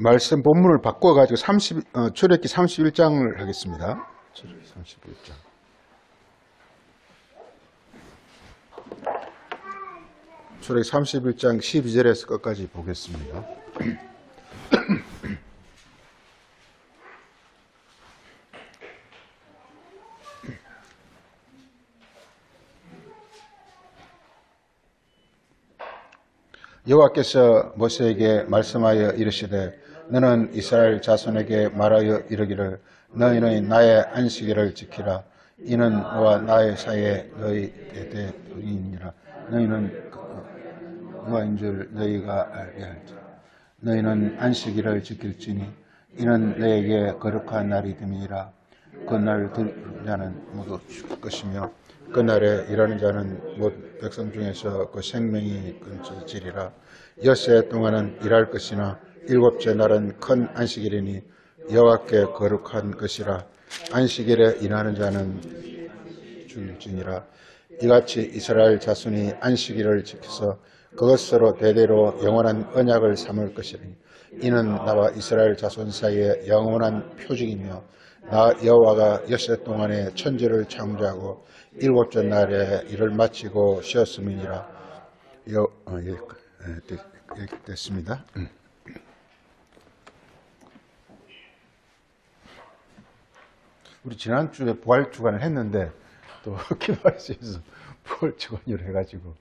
말씀 본문을 바꿔가지고 출애굽기 31장을 하겠습니다. 출애굽기 31장. 출애굽기 31장 12절에서 끝까지 보겠습니다. 여호와께서 모세에게 말씀하여 이르시되 너는 이스라엘 자손에게 말하여 이르기를 너희는 나의 안식일을 지키라. 이는 너와 나의 사이에 너희의 대통이니라. 너희는 누가인 줄 너희가 알게 할지. 너희는 안식일을 지킬지니 이는 너에게 거룩한 날이 됨이니라. 그날 들은 자는 모두 죽을 것이며 그날에 일하는 자는 못 백성 중에서 그 생명이 끊어지리라. 엿새 동안은 일할 것이나 일곱째 날은 큰 안식일이니 여호와께 거룩한 것이라. 안식일에 일하는 자는 죽을지니라. 이같이 이스라엘 자손이 안식일을 지켜서 그것으로 대대로 영원한 언약을 삼을 것이니 이는 나와 이스라엘 자손 사이에 영원한 표징이며 나 여호와가 엿새 동안에 천지를 창조하고 일곱째 날에 일을 마치고 쉬었음이니라. 됐습니다. 우리 지난주에 부활주간을 했는데 또 기도하시면서 부활주간을 해가지고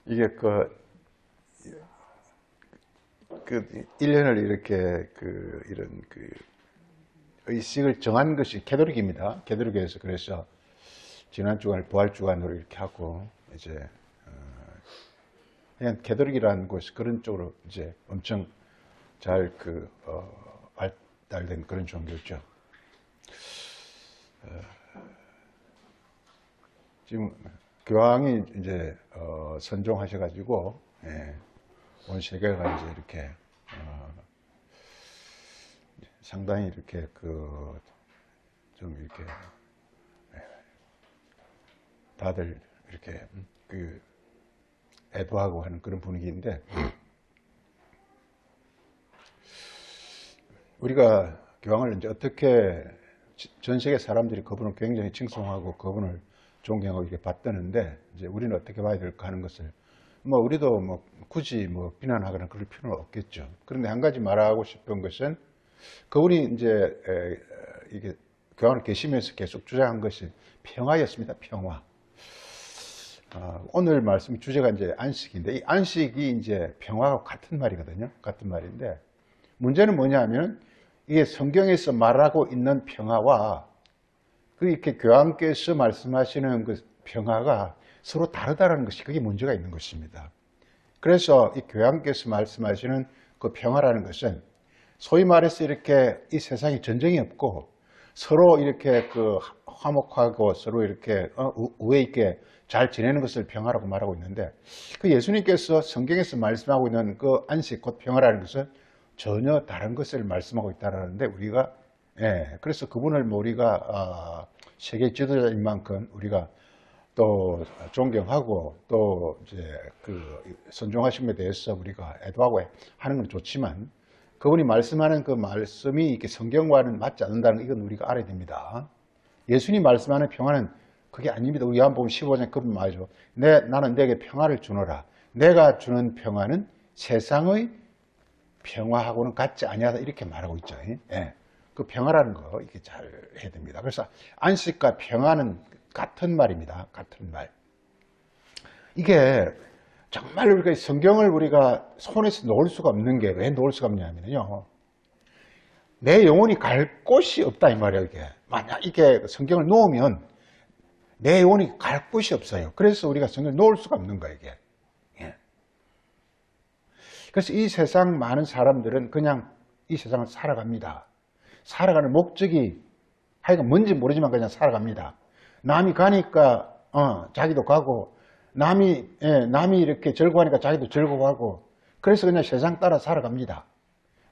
이게 그 1년을 이렇게 이런 의식을 정한 것이 개도릭입니다. 개도릭에서 그래서 지난 주간을 부활주간으로 이렇게 하고 이제 그냥 개도릭이라는 것이 그런 쪽으로 이제 엄청 잘 발달된 그런 종교죠. 지금 교황이 이제 선종하셔가지고 온 세계가 이제 이렇게 상당히 이렇게 좀 이렇게 다들 이렇게 애도하고 하는 그런 분위기인데 우리가 교황을 이제 어떻게 전 세계 사람들이 그분을 굉장히 칭송하고 그분을 존경하고 이렇게 받드는데 이제 우리는 어떻게 봐야 될까 하는 것을 우리도 굳이 비난하거나 그럴 필요는 없겠죠. 그런데 한 가지 말하고 싶은 것은 그분이 이제 이게 교황을 계시면서 계속 주장한 것이 평화였습니다. 평화. 오늘 말씀 주제가 이제 안식인데 이 안식이 이제 평화와 같은 말이거든요. 같은 말인데 문제는 뭐냐면 이게 성경에서 말하고 있는 평화와 이렇게 교황께서 말씀하시는 그 평화가 서로 다르다는 것이 그게 문제가 있는 것입니다. 그래서 이 교황께서 말씀하시는 그 평화라는 것은 소위 말해서 이렇게 이 세상에 전쟁이 없고 서로 이렇게 화목하고 서로 이렇게 우애 있게 잘 지내는 것을 평화라고 말하고 있는데 예수님께서 성경에서 말씀하고 있는 그 안식 곧 평화라는 것은 전혀 다른 것을 말씀하고 있다는데 우리가 그래서 그분을 우리가 세계 지도자인 만큼 우리가 또 존경하고 또 이제 선종하심에 대해서 우리가 애도하고 하는 건 좋지만 그분이 말씀하는 그 말씀이 이렇게 성경과는 맞지 않는다는 이건 우리가 알아야 됩니다. 예수님 말씀하는 평화는 그게 아닙니다. 우리 요한복음 15장 그분 말이죠. 나는 내게 평화를 주노라. 내가 주는 평화는 세상의 평화하고는 같지 아니하다 이렇게 말하고 있죠. 그 평화라는 거 이렇게 잘 해야 됩니다. 그래서 안식과 평화는 같은 말입니다. 같은 말. 이게 정말 우리가 성경을 우리가 손에서 놓을 수가 없는 게 왜 놓을 수가 없냐면요. 내 영혼이 갈 곳이 없다 이 말이에요. 이게 만약 이게 성경을 놓으면 내 영혼이 갈 곳이 없어요. 그래서 우리가 성경을 놓을 수가 없는 거예요. 이게. 그래서 이 세상 많은 사람들은 그냥 이 세상을 살아갑니다. 살아가는 목적이 하여간 뭔지 모르지만 그냥 살아갑니다. 남이 가니까 자기도 가고 남이 이렇게 즐거워하니까 자기도 즐거워하고 그래서 그냥 세상 따라 살아갑니다.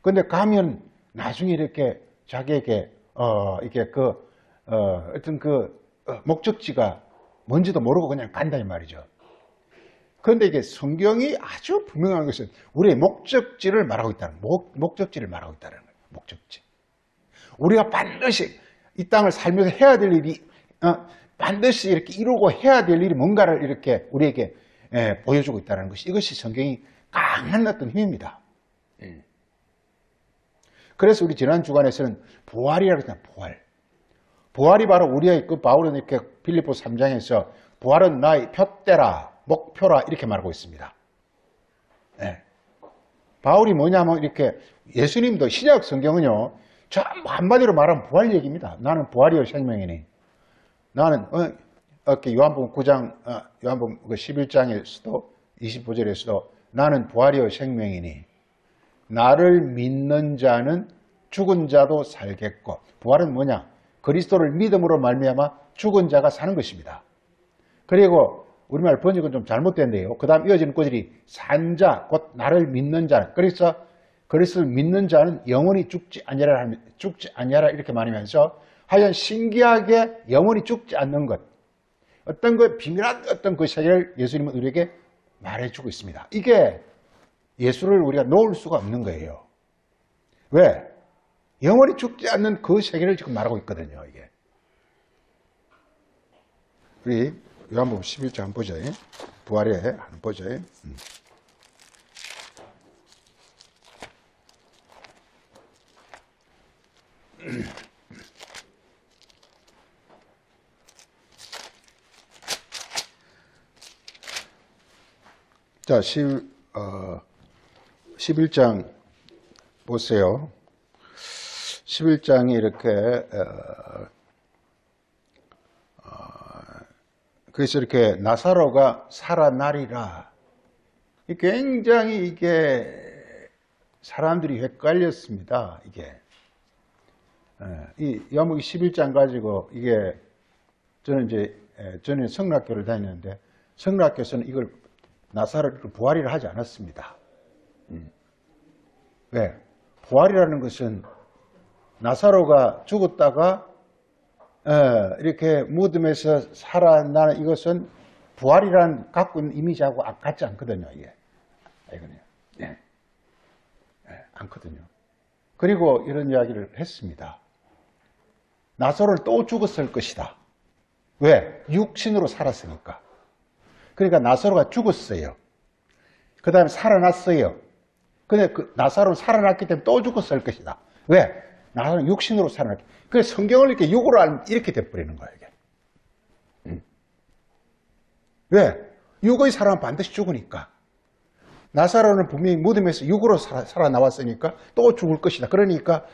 근데 가면 나중에 이렇게 자기에게 이게 어떤 목적지가 뭔지도 모르고 그냥 간다 이 말이죠. 그런데 이게 성경이 아주 분명한 것은 우리의 목적지를 말하고 있다는 거예요. 목적지를 말하고 있다는 거예요. 목적지. 우리가 반드시 이 땅을 살면서 해야 될 일이 반드시 이렇게 이루고 해야 될 일이 뭔가를 이렇게 우리에게 보여주고 있다는 것이 이것이 성경이 강한 어떤 힘입니다. 그래서 우리 지난 주간에서는 부활이라고 했잖아요. 부활이 바로 우리의 그 바울은 이렇게 빌립보서 3장에서 부활은 나의 표대라, 목표라 이렇게 말하고 있습니다. 바울이 뭐냐면 이렇게 예수님도 신약 성경은요 전부 한마디로 말하면 부활 얘기입니다. 나는 부활이요 생명이니. 나는 요한복음 9장, 요한복음 11장에서도 25절에서도 나는 부활이요 생명이니 나를 믿는 자는 죽은 자도 살겠고. 부활은 뭐냐? 그리스도를 믿음으로 말미암아 죽은 자가 사는 것입니다. 그리고 우리말 번역은 좀 잘못된데요. 그 다음 이어지는 구절이 산 자, 곧 나를 믿는 자. 그래서 그리스도를 믿는 자는 영원히 죽지 아니하라 이렇게 말하면서 하여간 신기하게 영원히 죽지 않는 것. 어떤 그 비밀한 어떤 그 세계를 예수님은 우리에게 말해주고 있습니다. 이게 예수를 우리가 놓을 수가 없는 거예요. 왜? 영원히 죽지 않는 그 세계를 지금 말하고 있거든요. 이게. 우리 요한복음 11장 한번 보자. 부활에 한번 보자. 자, 11장 보세요. 11장이 이렇게 그래서 이렇게 나사로가 살아나리라. 굉장히 이게 사람들이 헷갈렸습니다. 이게 이 요한복음 11장 가지고 이게 저는 성락교를 다니는데 성락교에서는 이걸 나사로를 부활이라 하지 않았습니다. 왜? 부활이라는 것은 나사로가 죽었다가 이렇게 무덤에서 살아나는 이것은 부활이란 갖고 있는 이미지하고 같지 않거든요. 이게. 이거는요. 네. 않거든요. 그리고 이런 이야기를 했습니다. 나사로는 또 죽었을 것이다. 왜? 육신으로 살았으니까. 그러니까 나사로가 죽었어요. 그 다음에 살아났어요. 근데 그 나사로는 살아났기 때문에 또 죽었을 것이다. 왜? 나사로는 육신으로 살아났기 때문에. 그래서 성경을 이렇게 육으로 알면 이렇게 돼버리는 거예요. 이게. 왜? 육의 사람은 반드시 죽으니까. 나사로는 분명히 무덤에서 육으로 살아나왔으니까 또 죽을 것이다. 그러니까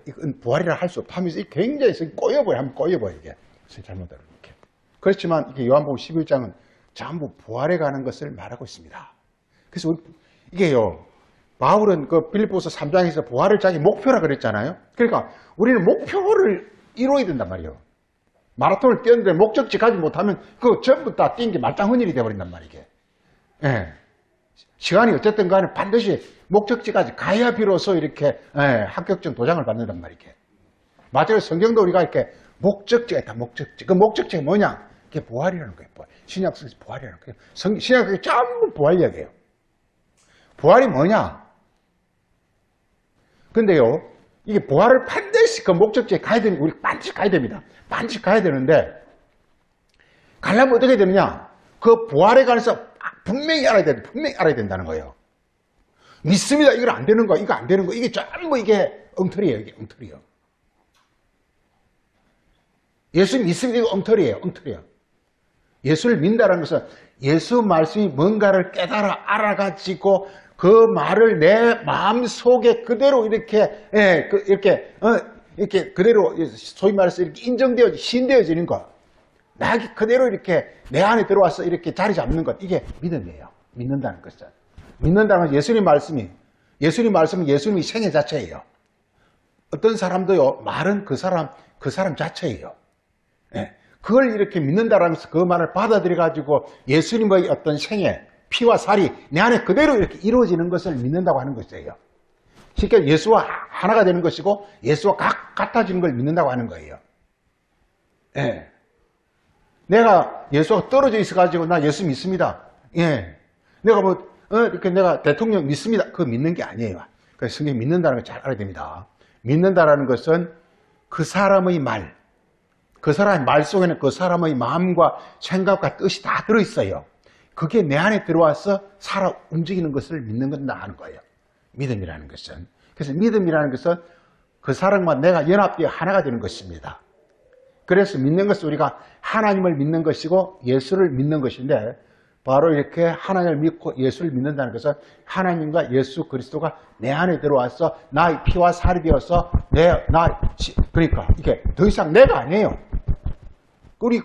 이건 부활이라 할 수 없다 하면서 굉장히 꼬여버려. 한번 꼬여버려 이게. 잘못하면 이렇게. 그렇지만 이게 요한복음 11장은 전부 부활에 가는 것을 말하고 있습니다. 그래서 이게요. 바울은 그 빌립보서 3장에서 부활을 자기 목표라 그랬잖아요. 그러니까 우리는 목표를 이루어야 된단 말이에요. 마라톤을 뛰었는데 목적지 가지 못하면 그거 전부 다 뛴 게 말짱헌일이 돼버린단 말이에요. 예. 시간이 어쨌든 간에 반드시 목적지까지 가야 비로소 이렇게 합격증 도장을 받는단 말이에요. 마찬가지로 성경도 우리가 이렇게 목적지가 있다. 목적지. 그 목적지가 뭐냐? 그게 부활이라는 거예요. 신약성에서 부활이라는 거예요. 신약성이 전부 부활 이야기예요. 부활이 뭐냐? 근데요, 이게 부활을 반드시 그 목적지에 가야 되는, 우리 반드시 가야 됩니다. 반드시 가야 되는데, 가려면 어떻게 되느냐? 그 부활에 관해서 분명히 알아야 된다. 분명히 알아야 된다는 거예요. 믿습니다. 이건 안 되는 거, 이거 안 되는 거, 이게 전부 이게 엉터리예요. 이게 엉터리예요. 예수 믿습니다. 이거 엉터리예요. 엉터리예요. 예수를 믿는다는 것은 예수 말씀이 뭔가를 깨달아 알아가지고 그 말을 내 마음 속에 그대로 이렇게 이렇게 그대로 소위 말해서 이렇게 인정되어 신되어지는 것, 나에게 그대로 이렇게 내 안에 들어와서 이렇게 자리 잡는 것, 이게 믿음이에요. 믿는다는 것이죠. 믿는다는 것은 예수님 말씀은 예수님이 생애 자체예요. 어떤 사람도요 말은 그 사람 자체예요. 예. 그걸 이렇게 믿는다라는 것은 그 말을 받아들여 가지고 예수님의 어떤 생애, 피와 살이 내 안에 그대로 이렇게 이루어지는 것을 믿는다고 하는 것이에요. 쉽게 예수와 하나가 되는 것이고 예수와 같아지는 걸 믿는다고 하는 거예요. 예. 내가 예수와 떨어져 있어 가지고 나 예수 믿습니다. 예. 내가 뭐, 이렇게 내가 대통령 믿습니다. 그거 믿는 게 아니에요. 그래서 성경 믿는다는 걸 잘 알아야 됩니다. 믿는다라는 것은 그 사람의 말, 그 사람의 말 속에는 그 사람의 마음과 생각과 뜻이 다 들어있어요. 그게 내 안에 들어와서 살아 움직이는 것을 믿는 건다 하는 거예요. 믿음이라는 것은. 그래서 믿음이라는 것은 그 사람과 내가 연합되어 하나가 되는 것입니다. 그래서 믿는 것은 우리가 하나님을 믿는 것이고 예수를 믿는 것인데 바로 이렇게 하나님을 믿고 예수를 믿는다는 것은 하나님과 예수 그리스도가 내 안에 들어와서 나의 피와 살이 되어서 그러니까 이게 더 이상 내가 아니에요. 우리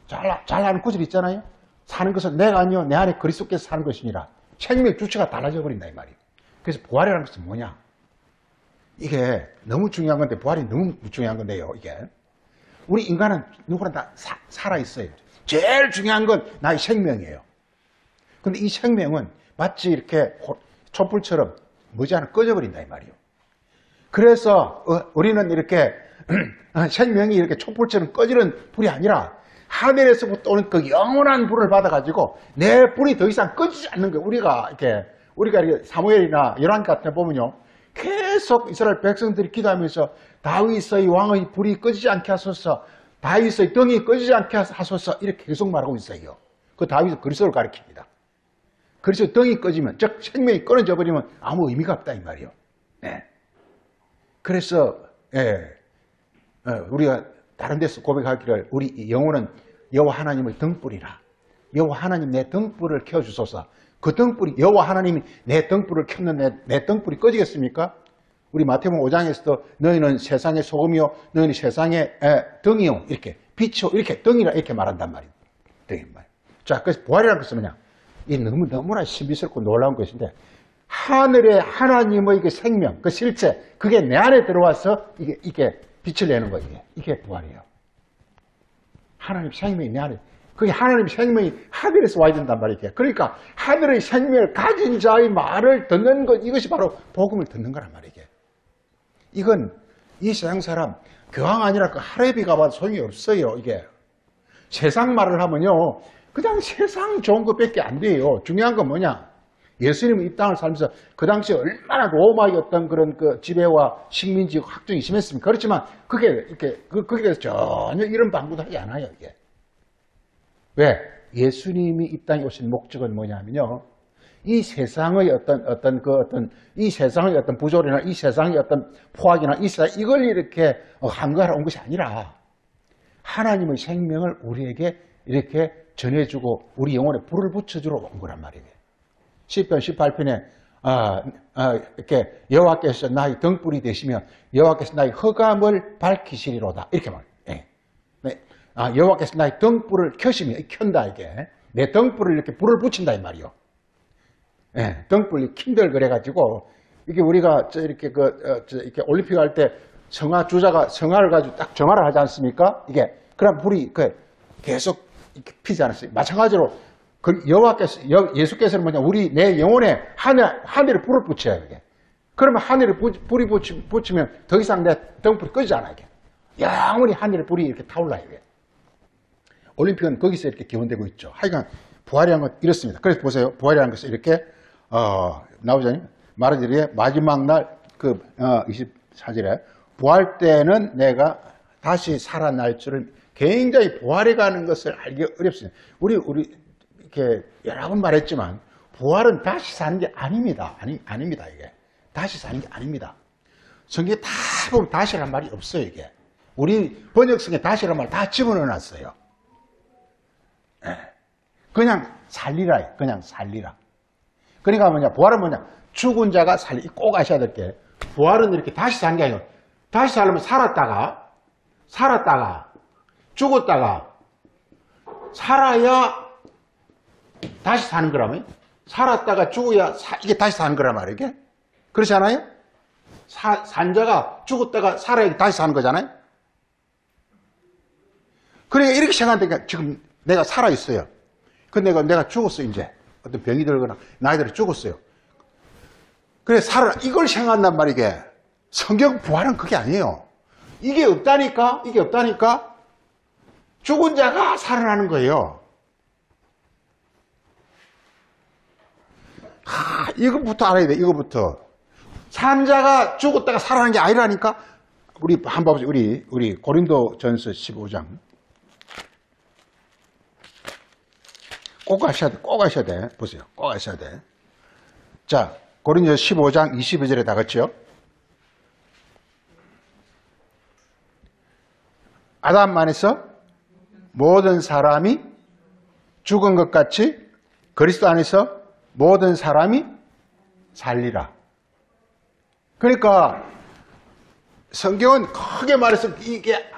잘 아는 구절 있잖아요. 사는 것은 내가 아니요 내 안에 그리스도께서 사는 것이니라. 생명 주체가 달라져 버린다 이 말이에요. 그래서 부활이라는 것은 뭐냐? 이게 너무 중요한 건데 부활이 너무 중요한 건데요. 이게 우리 인간은 누구나 다 살아있어요. 제일 중요한 건 나의 생명이에요. 근데 이 생명은 마치 이렇게 촛불처럼 머지않아 꺼져버린다 이 말이에요. 그래서 우리는 이렇게 생명이 이렇게 촛불처럼 꺼지는 불이 아니라 하늘에서부터 오는 그 영원한 불을 받아가지고 내 불이 더 이상 꺼지지 않는 거예요. 우리가 이렇게 사무엘이나 열왕기 같은 데 보면요. 계속 이스라엘 백성들이 기도하면서 다윗의 왕의 불이 꺼지지 않게 하소서, 다윗의 등이 꺼지지 않게 하소서 이렇게 계속 말하고 있어요. 그 다윗은 그리스도를 가리킵니다. 그래서 등이 꺼지면, 즉 생명이 끊어져 버리면 아무 의미가 없다 이 말이에요. 네. 그래서 우리가 다른 데서 고백하기를 우리 영혼은 여호와 하나님의 등불이라. 여호와 하나님 내 등불을 켜주소서. 그 등불이 여호와 하나님이 내 등불을 켰는데 내 등불이 꺼지겠습니까? 우리 마태복음 5장에서도 너희는 세상의 소금이요 너희는 세상의 등이요 이렇게 빛이요 이렇게 등이라 이렇게 말한단 말이에요. 등이 말이에요. 자, 그래서 부활이라는 것은 뭐냐? 이 너무나 신비스럽고 놀라운 것인데 하늘의 하나님의 그 생명, 그 실체 그게 내 안에 들어와서 이게 빛을 내는 거예요. 이게 부활이에요. 하나님 생명이 내 안에 그게 하나님 생명이 하늘에서 와야 된단 말이에요. 그러니까 하늘의 생명을 가진 자의 말을 듣는 것 이것이 바로 복음을 듣는 거란 말이에요. 이건 이 세상 사람 교황 아니라 그 할애비 가봐도 소용이 없어요. 이게 세상 말을 하면요 그냥 세상 좋은 것밖에 안 돼요. 중요한 건 뭐냐? 예수님은 이 땅을 살면서 그 당시에 얼마나 로마의 어떤 그런 그 지배와 식민지 확정이 심했습니까? 그렇지만 그게 거기에 대해서 전혀 이런 방구도 하지 않아요. 이게 왜? 예수님이 이 땅에 오신 목적은 뭐냐면요. 이 세상의 이 세상의 어떤 부조리나 이 세상의 어떤 포악이나 이걸 이렇게 함가하러 온 것이 아니라 하나님의 생명을 우리에게 이렇게 전해주고 우리 영혼에 불을 붙여주러 온 거란 말이에요. 시편 18편에 이렇게 여호와께서 나의 등불이 되시며 여호와께서 나의 흑암을 밝히시리로다 이렇게 말해요. 네. 여호와께서 나의 등불을 켜시며 켠다 이게 내 등불을 이렇게 불을 붙인다 이 말이요. 네, 등불이 킨들 그래가지고 이게 우리가 이렇게 이렇게 올림픽 할 때 주자가 성화를 가지고 딱 점화를 하지 않습니까? 이게 그럼 불이 계속 이렇게 피지 않았어요. 마찬가지로 예수께서는 뭐냐 내 영혼에 하늘에 불을 붙여요. 이게 그러면 하늘에 불이 붙이면 더 이상 내 등불이 꺼지지 않아요. 이게 영원히 하늘에 불이 이렇게 타올라요. 이게. 올림픽은 거기서 이렇게 기원되고 있죠. 하여간 부활이라는 건 이렇습니다. 그래서 보세요. 부활이라는 것은 이렇게 나오잖아요. 말하자면 마지막 날 24절에 부활 때는 내가 다시 살아날 줄을 굉장히 부활해 가는 것을 알기 어렵습니다. 우리 이렇게 여러 번 말했지만 부활은 다시 사는 게 아닙니다. 아닙니다. 이게 다시 사는 게 아닙니다. 성경에 다 보면 다시란 말이 없어요. 이게 우리 번역성에 다시란 말 다 집어넣어 놨어요. 그냥 살리라. 그냥 살리라. 그러니까 뭐냐? 부활은 뭐냐? 죽은 자가 꼭 아셔야 될 게 부활은 이렇게 다시 사는 게 아니고 다시 살려면 살았다가 죽었다가 살아야 다시 사는 거라면 살았다가 죽어야 이게 다시 사는 거란 말이에요. 이게 그렇지 않아요? 산 자가 죽었다가 살아야 다시 사는 거잖아요. 그러니까 이렇게 생각하니까 지금 내가 살아있어요. 근데 내가 죽었어, 이제. 어떤 병이 들거나, 나이 들어 죽었어요. 그래, 이걸 생각한단 말이게. 성경 부활은 그게 아니에요. 이게 없다니까? 죽은 자가 살아나는 거예요. 이것부터 알아야 돼. 이것부터. 산자가 죽었다가 살아난 게 아니라니까. 우리 한번 봐보세요. 우리 고린도전서 15장. 꼭 아셔야 돼. 꼭 아셔야 돼. 보세요. 꼭 아셔야 돼. 자, 고린도 15장 22절에 다 같이요. 아담 안에서 모든 사람이 죽은 것 같이 그리스도 안에서 모든 사람이 살리라. 그러니까 성경은 크게 말해서 이게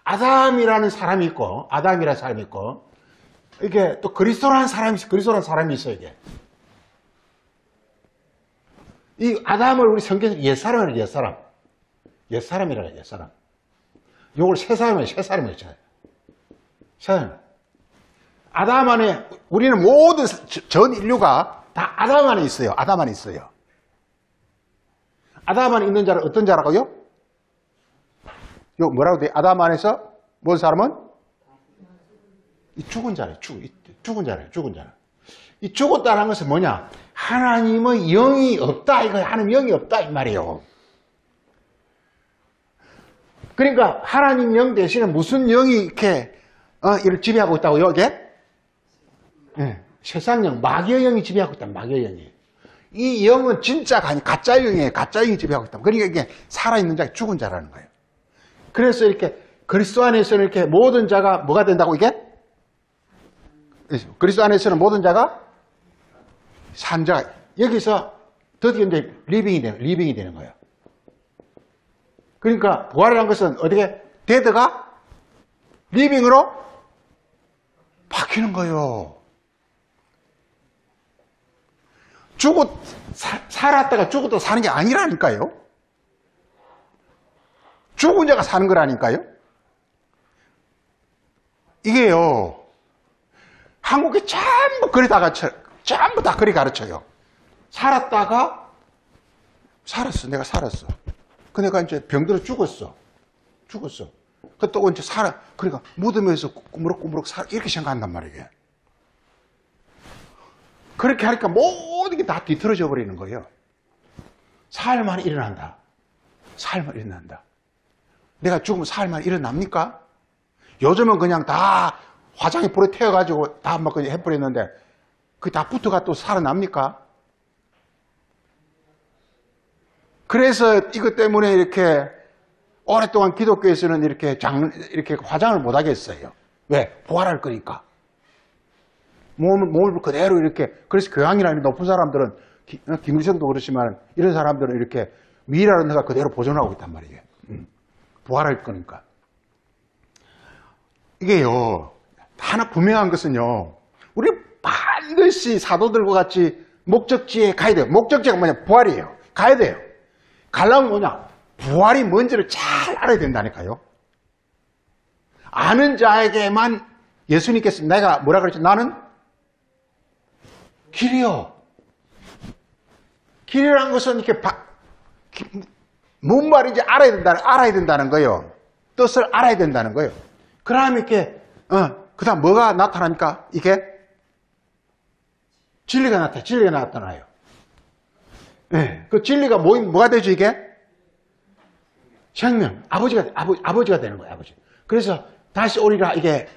아담이라는 사람이 있고, 이게 또 그리스도라는 사람이 있어요, 이게. 이 아담을 우리 성경에서 옛사람이라고, 옛사람이라고, 옛사람. 요걸 새사람이에요. 새사람. 아담 안에, 우리는 모든 전 인류가 다 아담 안에 있어요. 아담 안에 있어요. 아담 안에 있는 자는 어떤 자라고요? 요 뭐라고 돼? 아담 안에서 뭔 사람은? 이 죽은 자래. 죽은 자래. 이 죽었다는 것은 뭐냐? 하나님의 영이 없다. 이거 하나님 영이 없다. 이 말이에요. 그러니까 하나님 영 대신에 무슨 영이 이렇게 이를 지배하고 있다고요? 이게? 네. 세상 영, 마귀의 영이 지배하고 있다. 마귀의 영이. 이 영은 진짜가 아니 가짜 영이에요. 가짜 영이 지배하고 있다. 그러니까 이게 살아있는 자가 죽은 자라는 거예요. 그래서 이렇게 그리스도 안에서는 이렇게 모든 자가 뭐가 된다고 이게? 그리스도 안에서는 모든 자가 산 자가 여기서 드디어 이제 리빙이 되는 거예요. 그러니까 부활이라는 것은 어떻게 데드가 리빙으로 바뀌는 거예요. 살았다가 죽었다가 사는 게 아니라니까요. 죽은 자가 사는 거라니까요. 이게요. 한국에 전부 다 그리 가르쳐요. 내가 살았어. 그러니까 이제 병들어 죽었어. 또 이제 그러니까 무덤에서 꾸무럭꾸무럭 이렇게 생각한단 말이에요. 그렇게 하니까 모든 게 다 뒤틀어져 버리는 거예요. 살만 일어난다. 내가 죽으면 살만 일어납니까? 요즘은 그냥 다 화장에 불에 태워가지고 다 막 그냥 해버렸는데 그게 다 붙어가 또 살아납니까? 그래서 이것 때문에 이렇게 오랫동안 기독교에서는 이렇게 화장을 못 하겠어요. 왜? 부활할 거니까. 몸을 그대로 이렇게, 그래서 교양이나 높은 사람들은, 김일성도 그렇지만, 이런 사람들은 이렇게 미라는 데가 그대로 보존하고 있단 말이에요. 부활할 거니까. 이게요, 하나 분명한 것은요, 우리 반드시 사도들과 같이 목적지에 가야 돼요. 목적지가 뭐냐? 부활이에요. 가야 돼요. 가려면 뭐냐? 부활이 뭔지를 잘 알아야 된다니까요. 아는 자에게만 예수님께서 내가 뭐라 그랬지? 나는 길이요. 길이라는 것은 이렇게 뭔 말인지 알아야 된다는 거예요. 뜻을 알아야 된다는 거예요. 그러면 이렇게 그 다음 뭐가 나타납니까? 이게 진리가 나타나요. 네, 그 진리가 뭐가 되죠, 이게? 생명. 아버지가 되는 거예요, 아버지. 그래서 다시 오리라, 이게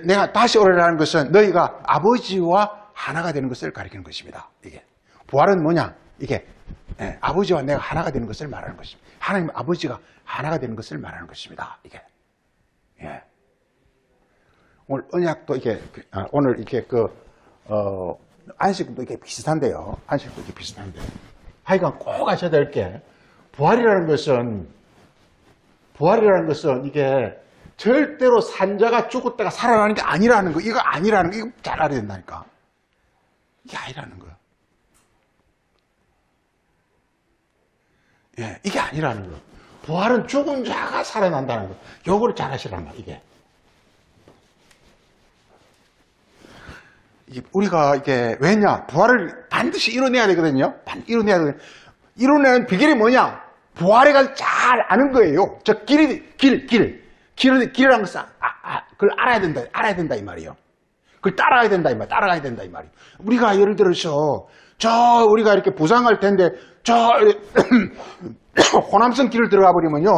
내가 다시 오리라는 것은 너희가 아버지와 하나가 되는 것을 가리키는 것입니다. 이게. 부활은 뭐냐? 이게, 아버지와 내가 하나가 되는 것을 말하는 것입니다. 하나님 아버지가 하나가 되는 것을 말하는 것입니다. 이게. 예. 오늘 언약도 이게, 오늘 이렇게 안식도 이게 비슷한데요. 안식도 이게 비슷한데. 하여간 꼭 아셔야 될 게, 부활이라는 것은 이게 절대로 산자가 죽었다가 살아나는 게 아니라는 거. 이거 아니라는 거. 이거 잘 알아야 된다니까. 이게 아니라는 거야. 예, 이게 아니라는 거. 부활은 죽은 자가 살아난다는 거. 요거를 잘 아시라는 거, 이게. 우리가 이게 왜냐? 부활을 반드시 이뤄내야 되거든요. 이뤄내는 비결이 뭐냐? 부활에 가서 잘 아는 거예요. 저 길이라는 것은 그걸 알아야 된다 이 말이에요. 그걸 따라가야 된다 이 말, 따라가야 된다 이 말이. 우리가 예를 들어서 우리가 이렇게 부상할 텐데 호남선 길을 들어가 버리면요,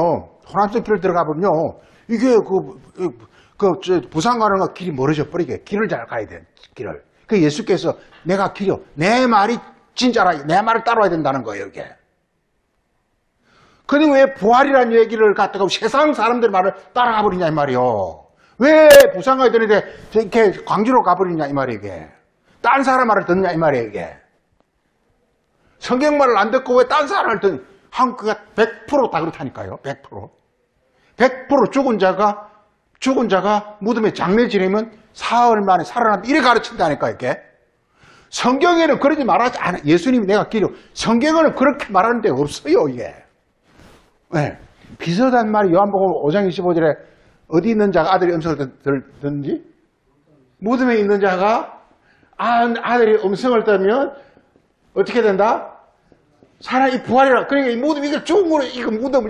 호남선 길을 들어가 버리면요, 이게 부산 가는 거 길이 멀어져 버리게. 길을 잘 가야 돼, 길을. 그 예수께서 내가 길이요, 내 말이 진짜라, 내 말을 따라와야 된다는 거예요, 이게. 근데 왜 부활이라는 얘기를 갖다가 세상 사람들 말을 따라가 버리냐 이 말이요. 왜 부산 가야 되는데 이렇게 광주로 가버리냐 이 말이에요, 이게. 딴 사람 말을 듣냐 이 말이에요, 이게. 성경 말을 안 듣고 왜 딴 사람을 듣냐. 한국가 100% 다 그렇다니까요. 100%. 100% 죽은 자가 무덤에 장례 지내면 사흘 만에 살아난다. 이래 가르친다니까, 이게. 성경에는 그러지 말하지 않아. 예수님이 내가 길이요. 성경에는 그렇게 말하는 데 없어요, 이게. 네. 비슷한 말이 요한복음 5장 25절에 어디 있는 자가 아들이 음성을 듣는지? 무덤에 있는 자가 아들이 음성을 들으면 어떻게 된다? 사람이 부활이라. 그러니까 이 무덤, 이걸 죽은 거로, 이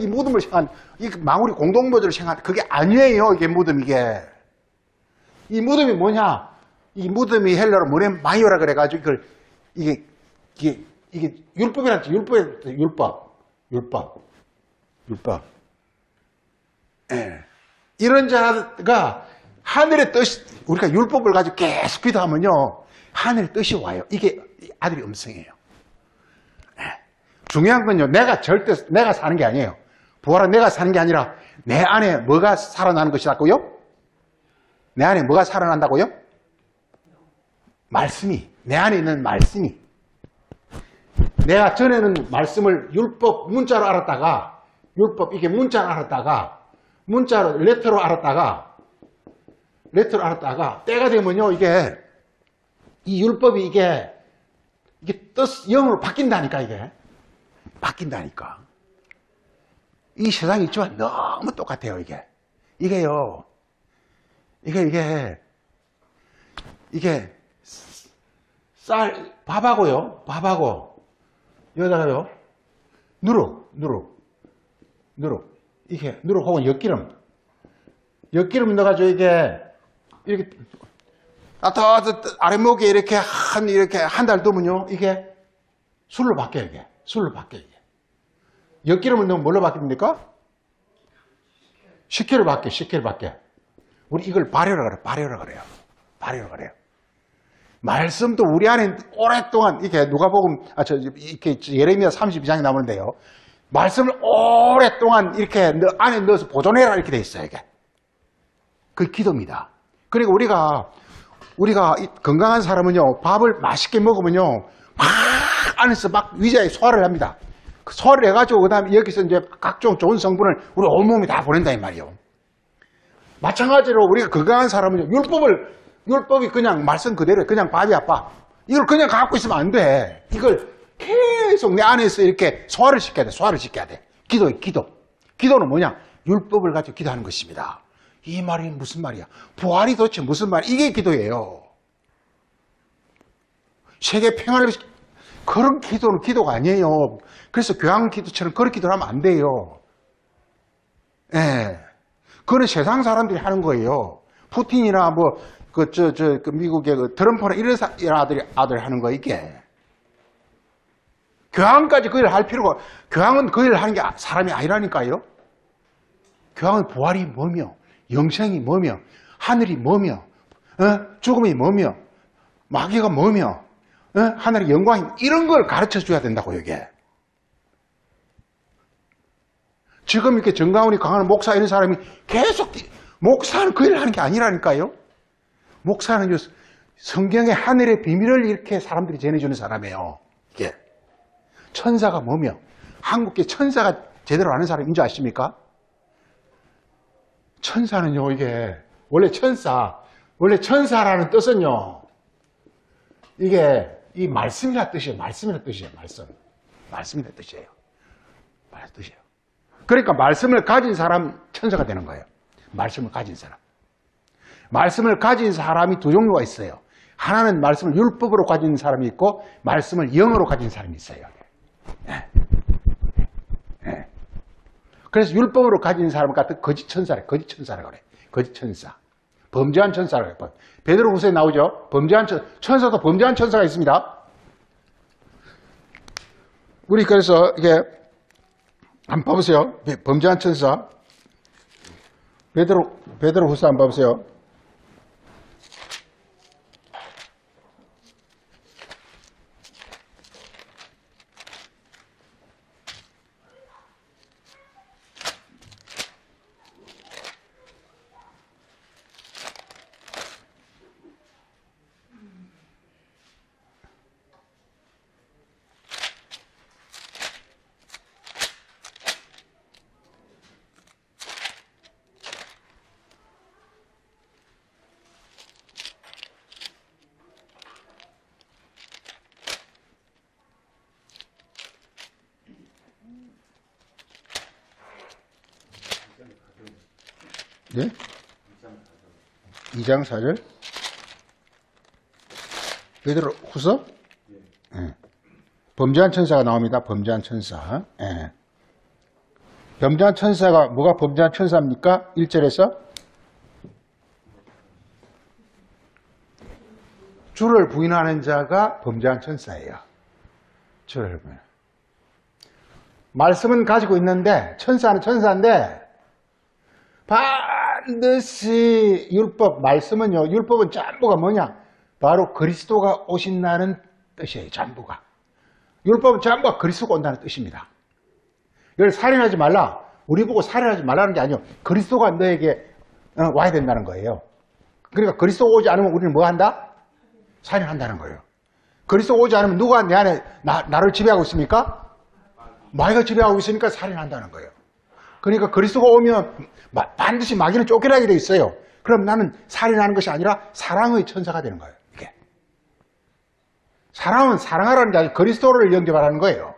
무덤을 생각한, 이 망우리 공동묘지를 생각한, 그게 아니에요, 이게 무덤, 이게. 이 무덤이 뭐냐? 이 무덤이 헬라로 뭐래, 마이오라 그래가지고, 이게 율법이란지, 율법. 예. 이런 자가 하늘의 뜻이, 우리가 율법을 가지고 계속 기도하면요, 하늘의 뜻이 와요. 이게 아들의 음성이에요. 중요한 건요, 내가 사는 게 아니에요. 부활은 내가 사는 게 아니라, 내 안에 뭐가 살아나는 것이라고요? 내 안에 뭐가 살아난다고요? 말씀이, 내 안에 있는 말씀이. 내가 전에는 말씀을 율법 문자로 알았다가, 이게 문자로 알았다가, 문자로, 레터로 알았다가, 때가 되면요, 이 율법이 이게 영으로 바뀐다니까, 이게. 바뀐다니까. 이 세상이 있지만 너무 똑같아요, 이게. 이게요. 이게 밥하고 여기다가요, 누룩. 이게 누룩 혹은 엿기름 넣어가지고 이렇게 아랫목에 이렇게 한 달 두면요, 이게 술로 바뀌어요, 이게. 엿기름을 넣으면 뭘로 바뀝니까? 식혜로 바뀌어. 우리 이걸 발효라 그래요. 말씀도 우리 안에 오랫동안, 이렇게 누가복음, 이렇게 예레미야 32장에 나오는데요. 말씀을 오랫동안 이렇게 안에 넣어서 보존해라, 이렇게 돼 있어요, 이게. 그 기도입니다. 그리고 우리가 건강한 사람은요, 밥을 맛있게 먹으면요, 막 안에서 막 위자에 소화를 합니다. 그 소화를 해가지고, 그 다음에 여기서 이제 각종 좋은 성분을 우리 온몸이 다 보낸다, 이 말이에요. 마찬가지로 우리가 건강한 사람은요, 율법이 그냥 말씀 그대로, 그냥 밥이야, 밥. 이걸 그냥 갖고 있으면 안 돼. 이걸 계속 내 안에서 이렇게 소화를 시켜야 돼. 기도는 뭐냐? 율법을 가지고 기도하는 것입니다. 이 말이 무슨 말이야? 부활이 도대체 무슨 말이야? 이게 기도예요. 세계 평화를 위해서, 그런 기도는 기도가 아니에요. 그래서 교황 기도처럼 그런 기도를 하면 안 돼요. 예. 그거는 세상 사람들이 하는 거예요. 푸틴이나 미국의 트럼프나 이런 아들이 하는 거, 이게. 교황까지 그 일을 할 필요가, 교황은 그 일을 하는 게 사람이 아니라니까요. 교황은 부활이 뭐며, 영생이 뭐며, 하늘이 뭐며, 죽음이 뭐며, 마귀가 뭐며, 하늘의 영광이, 이런 걸 가르쳐 줘야 된다고, 이게. 지금 이렇게 정가훈이 강한 목사 이런 사람이 계속, 목사는 그 일을 하는 게 아니라니까요. 목사는 성경의 하늘의 비밀을 이렇게 사람들이 전해주는 사람이에요. 이게. 천사가 뭐며, 한국계 천사가 제대로 아는 사람인 줄 아십니까? 천사는요, 이게, 원래 천사라는 뜻은요, 이게, 이 말씀이라 뜻이에요. 말씀이라 뜻이에요. 그러니까 말씀을 가진 사람, 천사가 되는 거예요. 말씀을 가진 사람. 말씀을 가진 사람이 두 종류가 있어요. 하나는 말씀을 율법으로 가진 사람이 있고, 말씀을 영으로 가진 사람이 있어요. 그래서 율법으로 가진 사람 같은 거짓 천사라 그래. 거짓 천사. 범죄한 천사라고 해요. 베드로후서에 나오죠. 범죄한 천사도 범죄한 천사가 있습니다. 우리 그래서 이게 한번 봐보세요. 범죄한 천사. 베드로후서 한번 봐보세요. 네? 2장 4절? 베드로후서? 네. 범죄한 천사가 나옵니다. 범죄한 천사. 네. 범죄한 천사가 뭐가 범죄한 천사입니까? 1절에서 주를 부인하는 자가 범죄한 천사예요. 주를 부인. 말씀은 가지고 있는데 천사는 천사인데 반드시 율법, 말씀은요, 율법은 전부가 뭐냐? 바로 그리스도가 오신다는 뜻이에요, 전부가. 율법은 전부가 그리스도가 온다는 뜻입니다. 이걸 살인하지 말라. 우리 보고 살인하지 말라는 게 아니에요. 그리스도가 너에게 와야 된다는 거예요. 그러니까 그리스도가 오지 않으면 우리는 뭐 한다? 살인한다는 거예요. 그리스도가 오지 않으면 누가 내 안에 나를 지배하고 있습니까? 마귀가 지배하고 있으니까 살인한다는 거예요. 그러니까 그리스도가 오면 반드시 마귀는 쫓겨나게 돼 있어요. 그럼 나는 살인하는 것이 아니라 사랑의 천사가 되는 거예요. 이게. 사랑은 사랑하라는 게 아니라 그리스도를 영접하라는 거예요.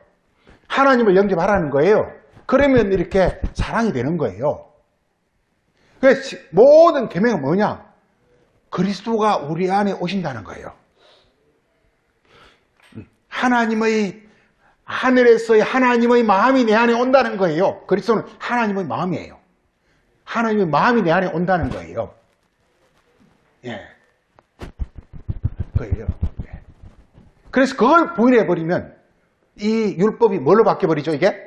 하나님을 영접하라는 거예요. 그러면 이렇게 사랑이 되는 거예요. 그래서 모든 계명은 뭐냐? 그리스도가 우리 안에 오신다는 거예요. 하늘에서의 하나님의 마음이 내 안에 온다는 거예요. 그리스도는 하나님의 마음이에요. 하나님의 마음이 내 안에 온다는 거예요. 예. 그예요. 예. 그래서 그걸 부인해버리면 이 율법이 뭘로 바뀌어버리죠, 이게?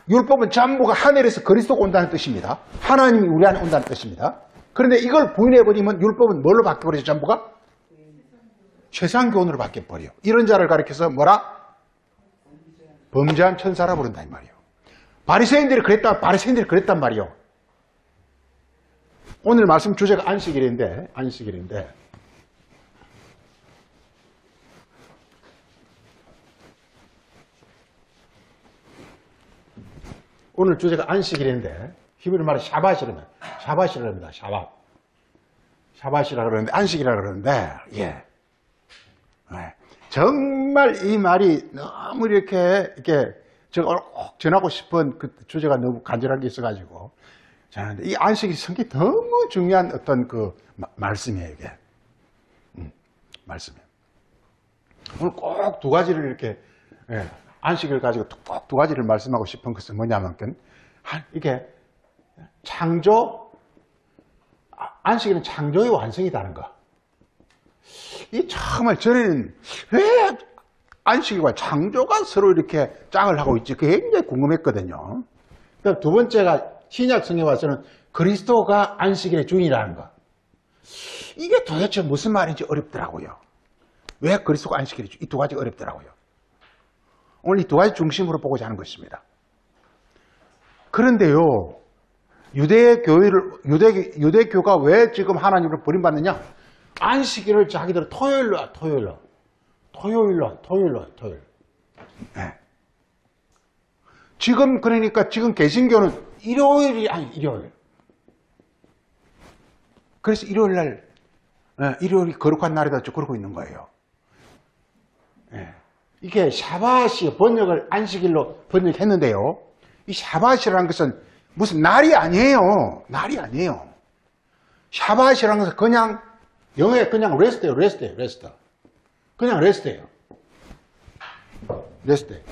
율법은 전부가 하늘에서 그리스도가 온다는 뜻입니다. 하나님이 우리 안에 온다는 뜻입니다. 그런데 이걸 부인해버리면 율법은 뭘로 바뀌어버리죠, 전부가? 최상교훈으로 바뀌어버려요. 이런 자를 가리켜서 뭐라? 범죄한 천사라 부른다 이 말이에요. 바리새인들이 그랬단 말이에요. 오늘 말씀 주제가 안식일인데 오늘 주제가 안식일인데 히브리 말에 샤밧이라면 샤밧이라 합니다. 샤밧이라 그러는데 안식이라 그러는데 예. 네. 정말 이 말이 너무 이렇게 제가 꼭 전하고 싶은 그 주제가 너무 간절한 게 있어가지고 전하는데 이 안식이 성격이 너무 중요한 어떤 그 말씀이에요, 이게. 말씀이에요. 오늘 꼭 두 가지를 이렇게 예, 안식을 가지고 꼭 두 가지를 말씀하고 싶은 것은 뭐냐면 이게 안식일은 창조의 완성이라는 거. 이 정말 전에는 왜 안식일과 창조가 서로 이렇게 짝을 하고 있지? 그게 굉장히 궁금했거든요. 그다음 두 번째가 신약 성경에 와서는 그리스도가 안식일의 주인이라는 거. 이게 도대체 무슨 말인지 어렵더라고요. 왜 그리스도가 안식일의 주인? 이 두 가지가 어렵더라고요. 오늘 이 두 가지 중심으로 보고자 하는 것입니다. 그런데요, 유대교가 왜 지금 하나님을 버림받느냐? 안식일을 자기들은 토요일. 네. 지금 개신교는 일요일이 아니 일요일. 그래서 일요일이 거룩한 날이다 그러고 있는 거예요. 네. 이게 샤밧이 번역을 안식일로 번역했는데요. 이 샤밧이라는 것은 무슨 날이 아니에요. 샤밧이라는 것은 그냥 영어에 그냥 레스트예요. 그냥 레스트예요. 레스트.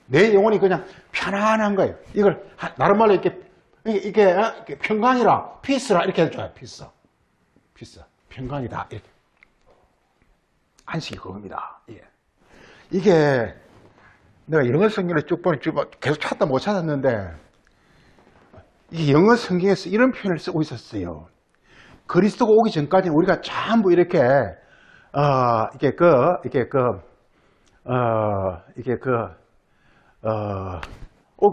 내 영혼이 그냥 편안한 거예요. 이걸 나름말로 이렇게 평강이라, 피스라 이렇게 해줘요. 피스. 평강이다. 이렇게. 안식이 그겁니다. 예. 이게 내가 영어 성경을 쭉 보니 계속 찾다 못 찾았는데, 이 영어 성경에서 이런 표현을 쓰고 있었어요. 그리스도가 오기 전까지는 우리가 전부 이렇게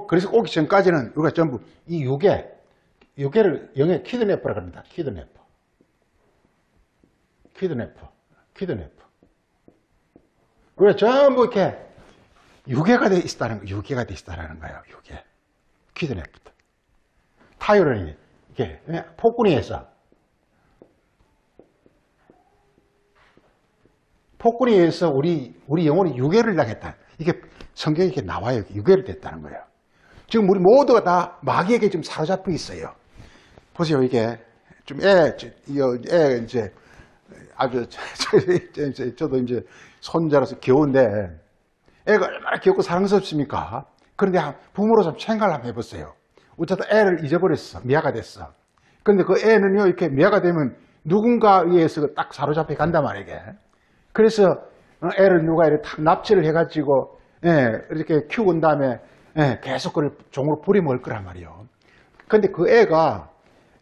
그래서 오기 전까지는 우리가 전부 이 유괴를 영어에 키드네퍼라고 합니다. 키드네퍼. 우리가 전부 이렇게 유괴가 돼 있다는 거예요. 유괴. 키드네퍼. 타이러니, 이게 폭군에 의해서 우리 영혼이 유괴를 당했다. 이게 성경에 이렇게 나와요. 유괴를 됐다는 거예요. 지금 우리 모두가 다 마귀에게 지금 사로잡혀 있어요. 보세요. 이게 좀 이제 아주 저도 이제 손자라서 귀여운데 애가 얼마나 귀엽고 사랑스럽습니까? 그런데 부모로서 생각을 한번 해보세요. 어쩌다 애를 잊어버렸어. 미아가 됐어. 그런데 그 애는요, 이렇게 미아가 되면 누군가에 의해서 딱 사로잡혀 간단 말이에요. 그래서 애를 누가 이렇게 탁 납치를 해가지고, 이렇게 키우고 온 다음에, 계속 그걸 종으로 부려먹을 거란 말이에요. 그런데 그 애가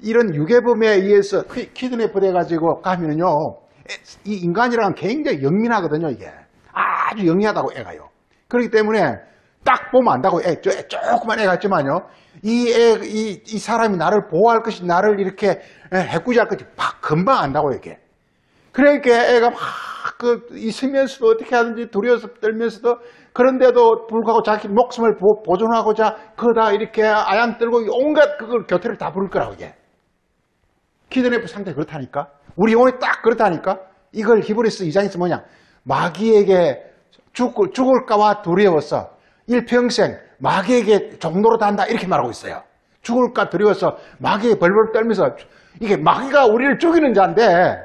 이런 유괴범에 의해서 키드냅 돼가지고 가면은요, 이 인간이랑은 굉장히 영민하거든요, 이게. 아주 영리하다고 애가요. 그렇기 때문에 딱 보면 안다고 조그만 애 같지만요. 이 사람이 나를 보호할 것이, 나를 이렇게 해꾸지할 것이 금방 안다고, 이게. 그러니까 애가 막 있으면서도 어떻게 하든지 두려워서 떨면서도, 그런데도 불구하고 자기 목숨을 보존하고자 그다 이렇게 아양 떨고 온갖 그걸 교태를 다 부를 거라고, 이게. 키드네프 상태가 그렇다니까. 우리 영혼이 딱 그렇다니까. 이걸 히브리서 2장에서 뭐냐. 마귀에게 죽을까봐 두려워서 일평생 마귀에게 종노릇 한다 이렇게 말하고 있어요. 죽을까 두려워서 마귀에게 벌벌 떨면서, 이게 마귀가 우리를 죽이는 자인데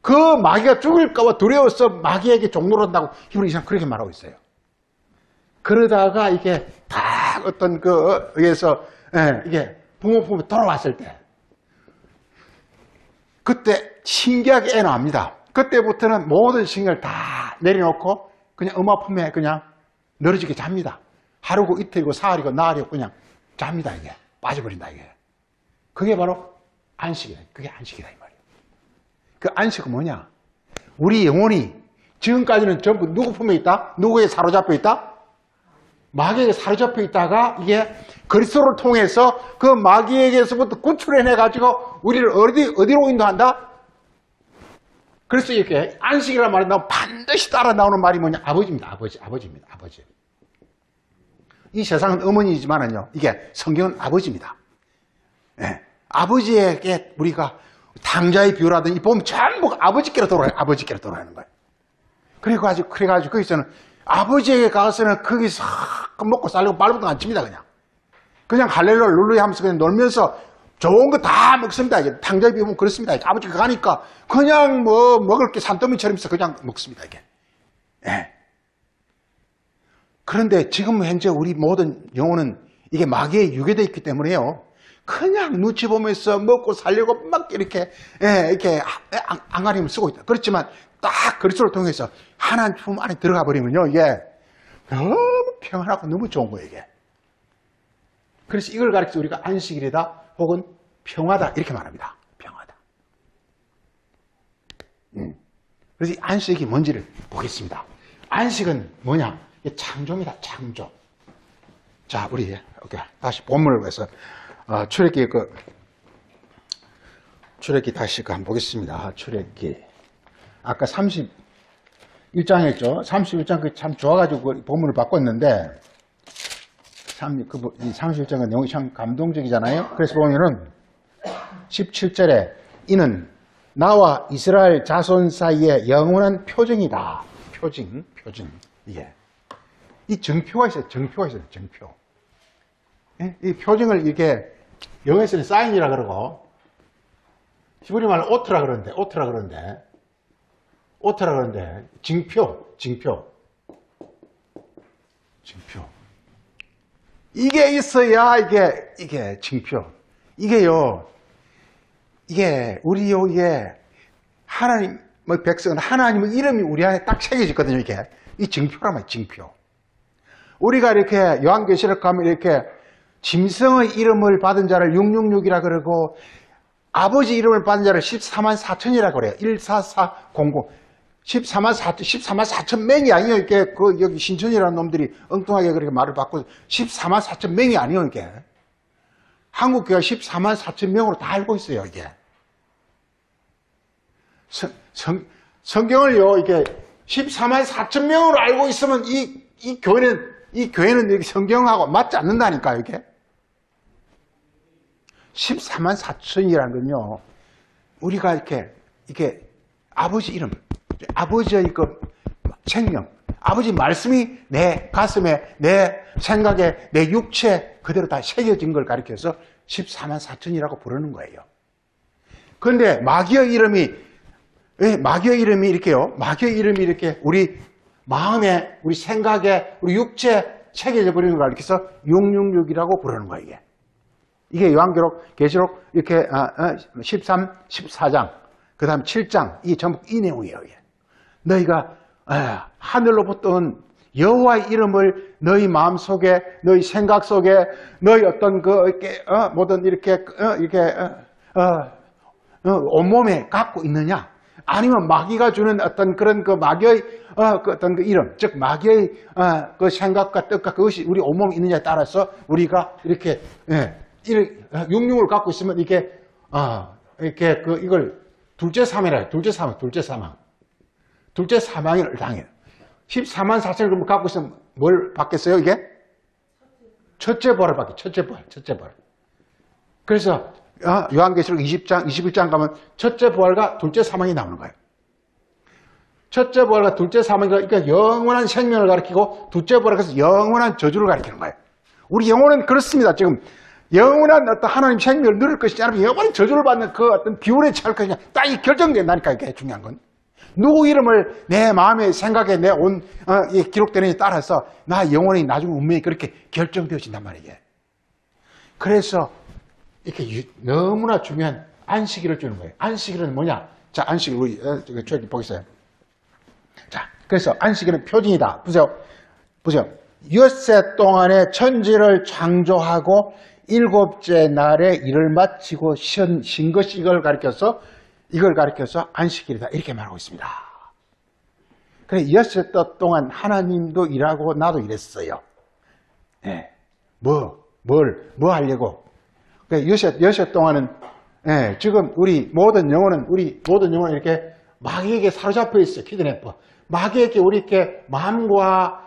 그 마귀가 죽을까봐 두려워서 마귀에게 종노릇 한다고 히브리 2장 그렇게 말하고 있어요. 그러다가 이게 다 어떤 의해서 이게 부모 품에 돌아왔을 때, 그때 신기하게 애 나옵니다. 그때부터는 모든 신경을 다 내려놓고 그냥 엄마 품에 그냥 늘어지게 잡니다. 하루고 이틀이고 사흘이고 나흘이고 그냥 잡니다. 이게 빠져버린다. 이게 그게 바로 안식이다. 그게 안식이다 이 말이에요. 그 안식은 뭐냐? 우리 영혼이 지금까지는 전부 누구 품에 있다? 누구에 사로잡혀 있다? 마귀에게 사로잡혀 있다가 이게 그리스도를 통해서 그 마귀에게서부터 구출해내가지고 우리를 어디로 인도한다? 그래서 이렇게 안식이라는 말이 나오면 반드시 따라 나오는 말이 뭐냐? 아버지입니다. 아버지입니다. 아버지. 이 세상은 어머니이지만은요, 이게 성경은 아버지입니다. 예. 아버지에게 우리가 당자의 비유라든지 보면 전부 아버지께로 돌아가요. 아버지께로 돌아가는 거예요. 그래가지고 거기서는 아버지에게 가서는 거기서 먹고 살려고 말부터 안 칩니다. 그냥 할렐루야 룰루야 하면서 그냥 놀면서 좋은 거 다 먹습니다. 이게 당자의 비유 보면 그렇습니다. 아버지가 가니까 그냥 뭐 먹을 게 산더미처럼 있어 그냥 먹습니다. 이게. 예. 그런데 지금 현재 우리 모든 영혼은 이게 마귀에 유괴되어 있기 때문에요. 그냥 눈치 보면서 먹고 살려고 막 이렇게 안간힘을 쓰고 있다. 그렇지만 딱 그리스도를 통해서 하나님 품 안에 들어가 버리면요, 이게 너무 평안하고 너무 좋은 거예요, 이게. 그래서 이걸 가리켜서 우리가 안식일이다 혹은 평화다 이렇게 말합니다. 평화다. 그래서 이 안식이 뭔지를 보겠습니다. 안식은 뭐냐? 이게 창조입니다. 창조. 자, 우리 다시 본문을 위해서 출애굽기 다시 한번 보겠습니다. 출애굽기 아까 31장이었죠. 31장 참 좋아가지고 본문을 바꿨는데 31장은 내용이 참 감동적이잖아요. 그래서 보면은 17절에 이는 나와 이스라엘 자손 사이에 영원한 표징이다. 표징. 이게. 이 정표가 있어요. 정표. 이 표징을 이렇게 영어에서는 사인이라 그러고 히브리 말로 오트라 그러는데 징표. 이게 있어야 이게 징표. 이게요. 이게 우리요 이게 하나님 뭐 백성은 하나님의 이름이 우리 안에 딱 새겨졌거든요. 이게 이 징표란 말이에요. 징표. 우리가 이렇게 요한계시록 가면 이렇게 짐승의 이름을 받은 자를 666이라 그러고 아버지 이름을 받은 자를 14만 4천이라 그래요. 14400. 14만 4천 명이 아니에요. 이렇게 여기 신천이라는 놈들이 엉뚱하게 그렇게 말을 바꾸고 14만 4천 명이 아니에요. 이게 한국교회가 14만 4천 명으로 다 알고 있어요. 이게 성경을요. 이게 14만 4천 명으로 알고 있으면 이 교회는 이렇게 성경하고 맞지 않는다니까요. 이게 14만 4천이라는 건요. 우리가 이렇게 아버지 이름, 아버지의 그 생명, 아버지 말씀이 내 가슴에, 내 생각에, 내 육체에 그대로 다 새겨진 걸 가리켜서 14만 4천이라고 부르는 거예요. 그런데 마귀의 이름이 이렇게요. 마귀의 이름이 이렇게 우리 마음에, 우리 생각에, 우리 육체에 새겨져 버리는 걸 가리켜서 666이라고 부르는 거예요. 이게 계시록 이렇게 13, 14장, 그 다음 7장, 이게 전부 이 내용이에요. 너희가 하늘로부터 온 여호와의 이름을 너희 마음속에, 너희 생각 속에, 너희 어떤 모든 온몸에 갖고 있느냐? 아니면 마귀가 주는 어떤 그런 마귀의 어떤 이름, 즉 마귀의 그 생각과 뜻과 그것이 우리 온몸에 있느냐에 따라서 우리가 이렇게 66을 갖고 있으면 이게 이걸 둘째 사망이라, 둘째 사망을 당해요. 14만 4천을 갖고 있으면 뭘 받겠어요, 이게? 첫째 벌을 받겠죠. 첫째 벌. 그래서, 요한계시록 21장 가면 첫째 부활과 둘째 사망이 나오는 거예요. 첫째 부활과 둘째 사망이 그러니까 영원한 생명을 가리키고, 둘째 부활은 그래서 영원한 저주를 가리키는 거예요. 우리 영혼은 그렇습니다. 지금, 영원한 어떤 하나님 생명을 누릴 것이지 않으면 영원한 저주를 받는 그 어떤 비운에 처할 것이냐. 딱 이 결정된다니까, 이게 중요한 건. 누구 이름을 내 마음의 생각에 기록되는 데 따라서 나 영혼이 나중 운명이 그렇게 결정되어진단 말이에요. 그래서 이렇게 너무나 중요한 안식일을 주는 거예요. 안식일은 뭐냐? 자, 안식일 우리 저기 보겠어요. 자, 그래서 안식일은 표징이다. 보세요. 엿새 동안에 천지를 창조하고 일곱째 날에 일을 마치고 쉰 것이 이걸 가리켜서 안식일이다. 이렇게 말하고 있습니다. 그래, 엿새 동안 하나님도 일하고 나도 일했어요. 예. 뭐 하려고? 그래, 엿새 동안은, 지금 우리 모든 영혼은 이렇게 마귀에게 사로잡혀 있어요. 키드네퍼. 마귀에게 우리 이렇게 마음과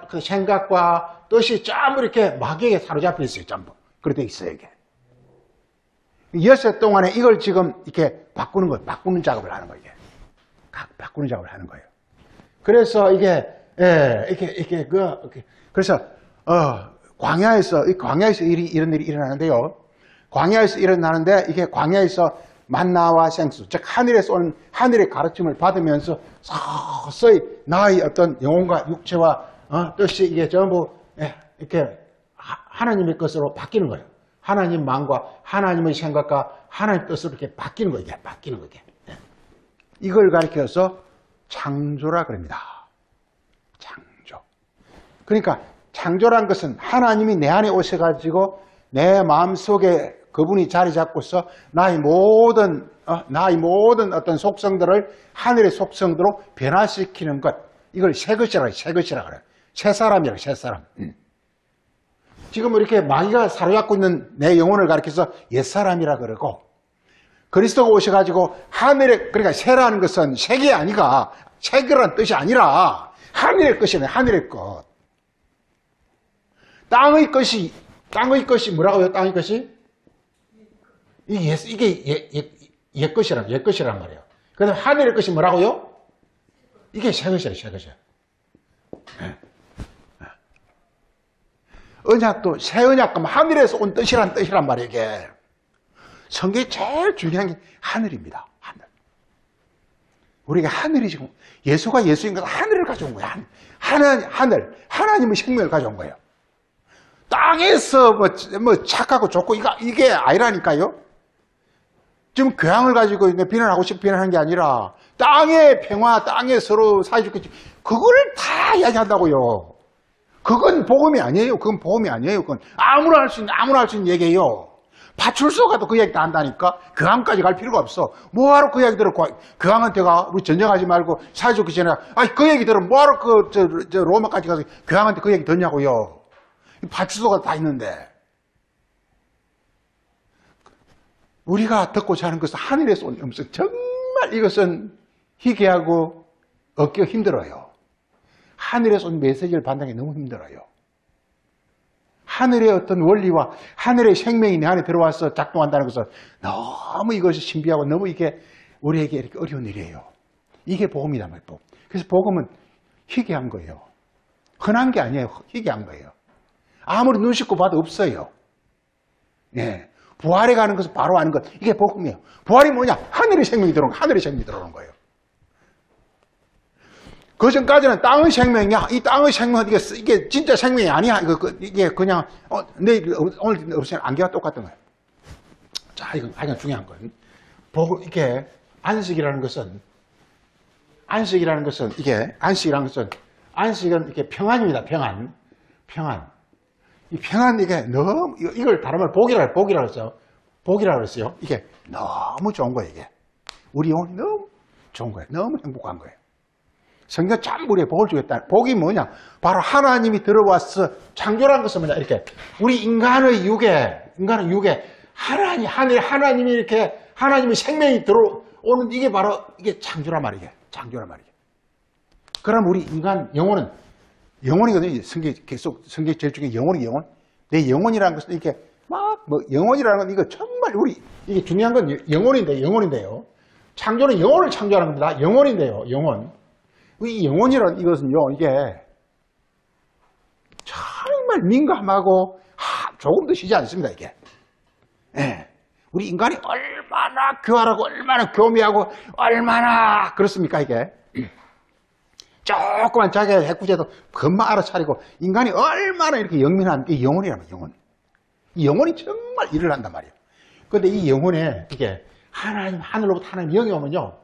그 생각과 뜻이 전부 이렇게 마귀에게 사로잡혀 있어요. 전부. 그렇게 있어요, 이게. 엿새 동안에 이걸 지금 이렇게 바꾸는 작업을 하는 거예요. 바꾸는 작업을 하는 거예요. 그래서 그래서, 광야에서 이런 일이 일어나는데요. 광야에서 일어나는데, 이게 광야에서 만나와 생수, 즉, 하늘에서 온 하늘의 가르침을 받으면서 서서히 나의 어떤 영혼과 육체와 뜻이 이게 전부, 이렇게 하나님의 것으로 바뀌는 거예요. 하나님 마음과 하나님의 생각과 하나님의 뜻으로 이렇게 바뀌는 거예요. 이걸 가리켜서 창조라 그럽니다. 창조. 그러니까 창조란 것은 하나님이 내 안에 오셔가지고 내 마음속에 그분이 자리 잡고서 나의 모든 어떤 속성들을 하늘의 속성대로 변화시키는 것. 이걸 새 것이라 그래요. 새 사람이라고, 새 사람. 지금 이렇게 마귀가 사로잡고 있는 내 영혼을 가리켜서 옛사람이라 그러고, 그리스도가 오셔가지고 그러니까 새라는 것은 색이 아니가, 색이라는 뜻이 아니라 하늘의 것이네, 하늘의 것. 땅의 것이 뭐라고요? 땅의 것이? 이게 옛 것이란 말이에요. 그 다음에 하늘의 것이 뭐라고요? 이게 새 것이에요, 새 것이에요. 언약도 새 언약금 하늘에서 온 뜻이란 말이에요. 이게 성경에 제일 중요한 게 하늘입니다. 우리가 하늘이 지금 예수가 예수인 것은 하늘을 가져온 거야. 하나님의 생명을 가져온 거예요. 땅에서 뭐 착하고 좋고 이게 아니라니까요. 지금 교양을 가지고 비난하고 싶어 비난하는 게 아니라 땅의 평화, 땅에 서로 사이좋게 그걸 다 이야기한다고요. 그건 복음이 아니에요. 그건 복음이 아니에요. 그건 아무나 할 수 있는 얘기예요. 파출소가도 그 얘기 다 한다니까. 교황까지 갈 필요가 없어. 뭐하러 그 얘기 들었고 교황한테 가 우리 전쟁하지 말고 사이좋게 지내라. 그 얘기 들으면 뭐하러 저 로마까지 가서 교황한테 그 얘기 듣냐고요. 파출소가 다 있는데. 우리가 듣고자 하는 것은 하늘에서 온 음성. 정말 이것은 희귀하고 얻기가 힘들어요. 하늘에서 온 메시지를 받는 게 너무 힘들어요. 하늘의 어떤 원리와 하늘의 생명이 내 안에 들어와서 작동한다는 것은 너무 이것이 신비하고 너무 이게 우리에게 이렇게 어려운 일이에요. 이게 복음이란 말이에요. 그래서 복음은 희귀한 거예요. 흔한 게 아니에요. 희귀한 거예요. 아무리 눈 씻고 봐도 없어요. 예. 부활에 가는 것은 바로 아는 것. 이게 복음이에요. 부활이 뭐냐? 하늘의 생명이 들어오는 거예요. 하늘의 생명이 들어오는 거예요. 그 전까지는 땅의 생명이야. 이 땅의 생명은 이게 진짜 생명이 아니야. 이게 그냥, 내일, 오늘 없으면 안개가 똑같은 거예요. 자, 이건 가장 중요한 건. 이게, 안식이라는 것은 이게 평안입니다. 평안. 이 평안, 이게 너무, 이걸 다른 말 복이라고 했어요. 복이라고 그랬어요. 이게 너무 좋은 거예요, 이게. 우리 영혼이 너무 좋은 거예요. 너무 행복한 거예요. 성경 참 우리의 복을 주겠다. 복이 뭐냐? 바로 하나님이 들어와서 창조라는 것은 뭐냐? 이렇게. 우리 인간의 육에, 하나님이 이렇게, 하나님의 생명이 들어오는 이게 바로, 이게 창조란 말이에요. 그럼 우리 인간 영혼이거든요. 성경 제일 중에 영혼. 내 영혼이라는 것은 이렇게 영혼이라는 건 이거 정말 이게 중요한 건 영혼인데요. 창조는 영혼을 창조하는 겁니다. 영혼인데요. 이 영혼이라는 이것은요, 이게 정말 민감하고 조금도 쉬지 않습니다, 이게. 예. 우리 인간이 얼마나 교활하고 얼마나 교미하고 얼마나 그렇습니까, 이게. 조그만 자기가 해꾸제도 금방 알아차리고 인간이 얼마나 이렇게 영민한 게 영혼이라면 영혼. 이 영혼이 정말 일을 한단 말이에요. 그런데 이 영혼에 이게 하늘로부터 하나님 영이 오면요.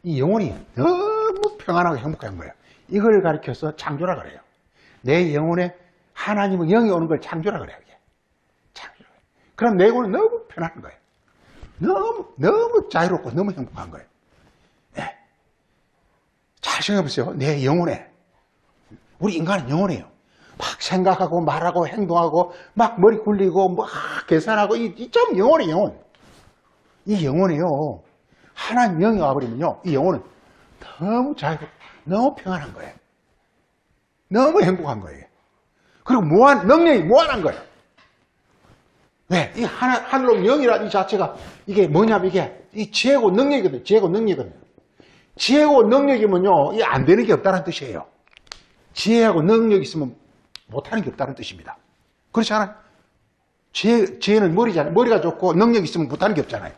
이 영혼이 너무 평안하고 행복한 거예요. 이걸 가리켜서 창조라 그래요. 내 영혼에 하나님의 영이 오는 걸 창조라 그래요. 이게. 그럼 내 영혼은 너무 편한 거예요. 너무 자유롭고 너무 행복한 거예요. 네. 잘 생각해보세요. 내 영혼에. 우리 인간은 영혼이에요. 막 생각하고 말하고 행동하고 막 머리 굴리고 막 계산하고 이 좀 영혼이 영혼. 이 영혼이요. 하나님 영이 와버리면요. 이 영혼은 너무 자유롭고 너무 평안한 거예요. 너무 행복한 거예요. 그리고 능력이 무한한 거예요. 왜? 이 하늘로 영이라는 이 자체가 이게 뭐냐면 이게 이 지혜고 능력이거든요. 지혜고 능력이면요. 이게 안 되는 게 없다는 뜻이에요. 지혜하고 능력이 있으면 못하는 게 없다는 뜻입니다. 그렇지 않아요? 지혜는 머리잖아요. 머리가 좋고 능력이 있으면 못하는 게 없잖아요.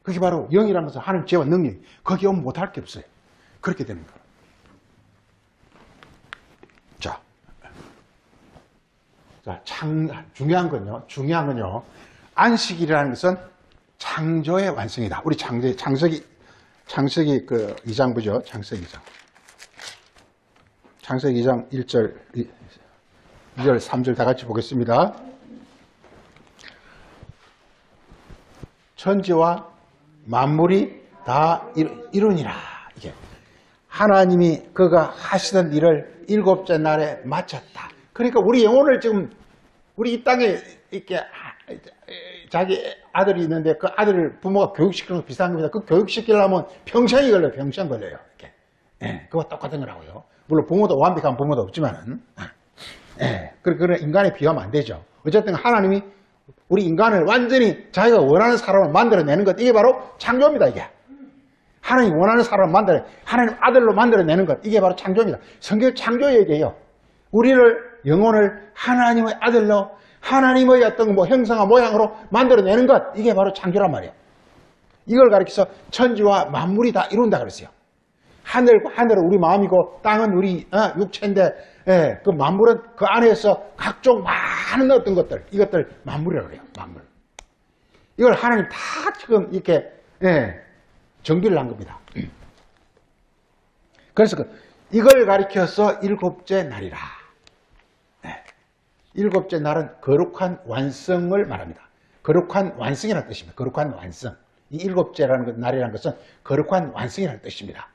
그게 바로 영이라는 것은 하는 지혜와 능력. 거기 오면 못할 게 없어요. 그렇게 되는 거예요. 자, 중요한 건요. 안식이라는 것은 창조의 완성이다. 우리 창세기 그 2장 보죠. 창세기 2장. 창세기 2장 1절, 2절, 3절 다 같이 보겠습니다. 천지와 만물이 다 이루니라. 이게 하나님이 그가 하시던 일을 일곱째 날에 마쳤다. 그러니까 우리 영혼을 지금 우리 이 땅에 이렇게 자기 아들이 있는데 그 아들을 부모가 교육시키는 거 비슷한 겁니다. 그 교육시키려면 평생이 걸려요. 평생 걸려요. 이렇게. 예, 그거 똑같은 거라고요. 물론 부모도 완벽한 부모도 없지만은. 예, 그래 인간에 비하면 안 되죠. 어쨌든 하나님이 우리 인간을 완전히 자기가 원하는 사람을 만들어내는 것, 이게 바로 창조입니다, 이게. 하나님 원하는 사람을 하나님 아들로 만들어내는 것, 이게 바로 창조입니다. 성경 창조 얘기예요. 우리를, 영혼을 하나님의 아들로, 하나님의 어떤 형상과 모양으로 만들어내는 것, 이게 바로 창조란 말이에요. 이걸 가리켜서 천지와 만물이 다 이룬다 그랬어요. 하늘은 우리 마음이고 땅은 우리 육체인데, 예, 그 만물은 그 안에서 각종 많은 어떤 것들, 이것들 만물이라고 그래요. 만물. 이걸 하나님 다 지금 이렇게, 예, 정비를 한 겁니다. 그래서 이걸 가리켜서 일곱째 날이라. 예. 일곱째 날은 거룩한 완성을 말합니다. 거룩한 완성이라는 뜻입니다. 거룩한 완성. 이 일곱째라는 날이라는 것은 거룩한 완성이라는 뜻입니다.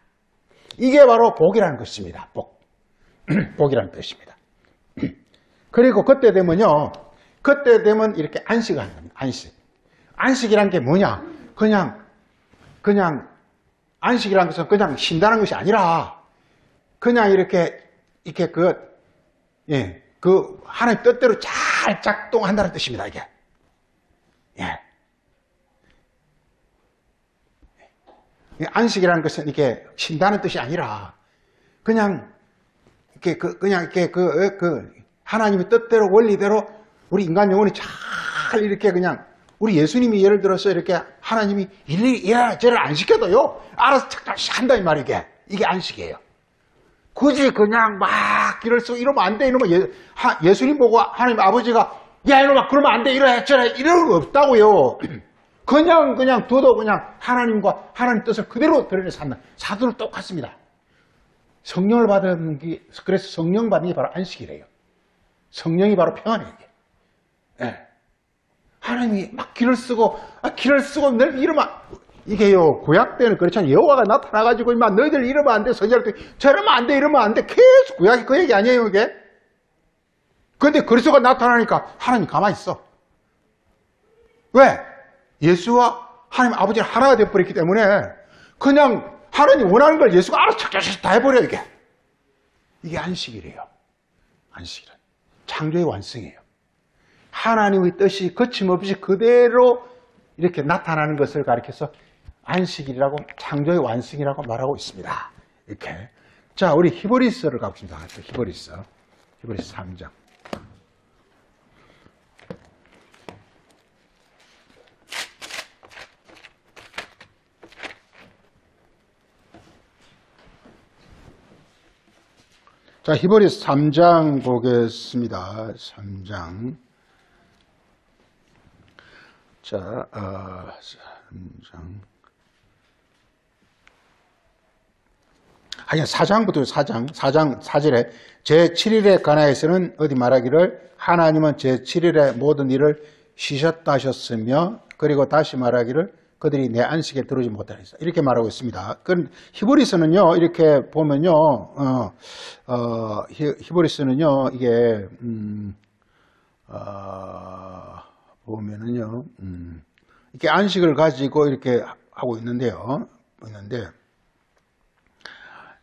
이게 바로 복이라는 것입니다. 복. 복이라는 뜻입니다. 그리고 그때 되면요. 그때 되면 이렇게 안식을 하는 겁니다. 안식. 안식이란 게 뭐냐? 그냥 안식이라는 것은 그냥 쉰다는 것이 아니라 그냥 이렇게 그 하나님 뜻대로 잘 작동한다는 뜻입니다. 이게. 예. 안식이라는 것은 이렇게 쉰다는 뜻이 아니라 그냥 하나님의 뜻대로 원리대로 우리 인간 영혼이 잘 이렇게 그냥 우리 예수님이 예를 들어서 이렇게 하나님이 일일이 이래저래 안 시켜도요 알아서 착착 한다 이 말이게. 이게 안식이에요. 굳이 그냥 막 길을 쓰고 이러면 안 돼. 이러면 예수님 보고 하나님 아버지가 야 이러면 그러면 안 돼. 이래 저래 이런 거 없다고요. 그냥 둬도 그냥 하나님과 하나님 뜻을 그대로 드러내 산다. 사도는 똑같습니다. 성령을 받은 게, 그래서 성령 받는 게 바로 안식이래요. 성령이 바로 평안이에요. 예. 하나님이 막 길을 쓰고 늘 이러면, 이게요, 구약 때는 그렇잖아요. 여호와가 나타나가지고, 임마, 너희들 이러면 안 돼. 선지할 때, 저러면 안 돼, 이러면 안 돼. 계속 구약이 그 얘기 아니에요, 이게? 근데 그리스도가 나타나니까 하나님 가만히 있어. 왜? 예수와 하나님 아버지가 하나가 되어버렸기 때문에 그냥 하나님 원하는 걸 예수가 알아서 착착착 다 해버려요, 이게. 이게 안식이래요. 안식이란. 창조의 완성이에요. 하나님의 뜻이 거침없이 그대로 이렇게 나타나는 것을 가리켜서 안식이라고, 창조의 완성이라고 말하고 있습니다. 이렇게. 자, 우리 히브리서를 가보겠습니다. 히브리서 3장. 자, 히브리서 3장 보겠습니다. 3장. 자, 3장. 아니, 4장부터 4장 4절에 제7일에 관하여서는 어디 말하기를 하나님은 제7일에 모든 일을 쉬셨다 하셨으며, 그리고 다시 말하기를 그들이 내 안식에 들어오지 못하라 했어. 이렇게 말하고 있습니다. 히브리서는요, 이렇게 보면요, 히브리서는요, 이게, 보면은요, 이렇게 안식을 가지고 이렇게 하고 있는데요.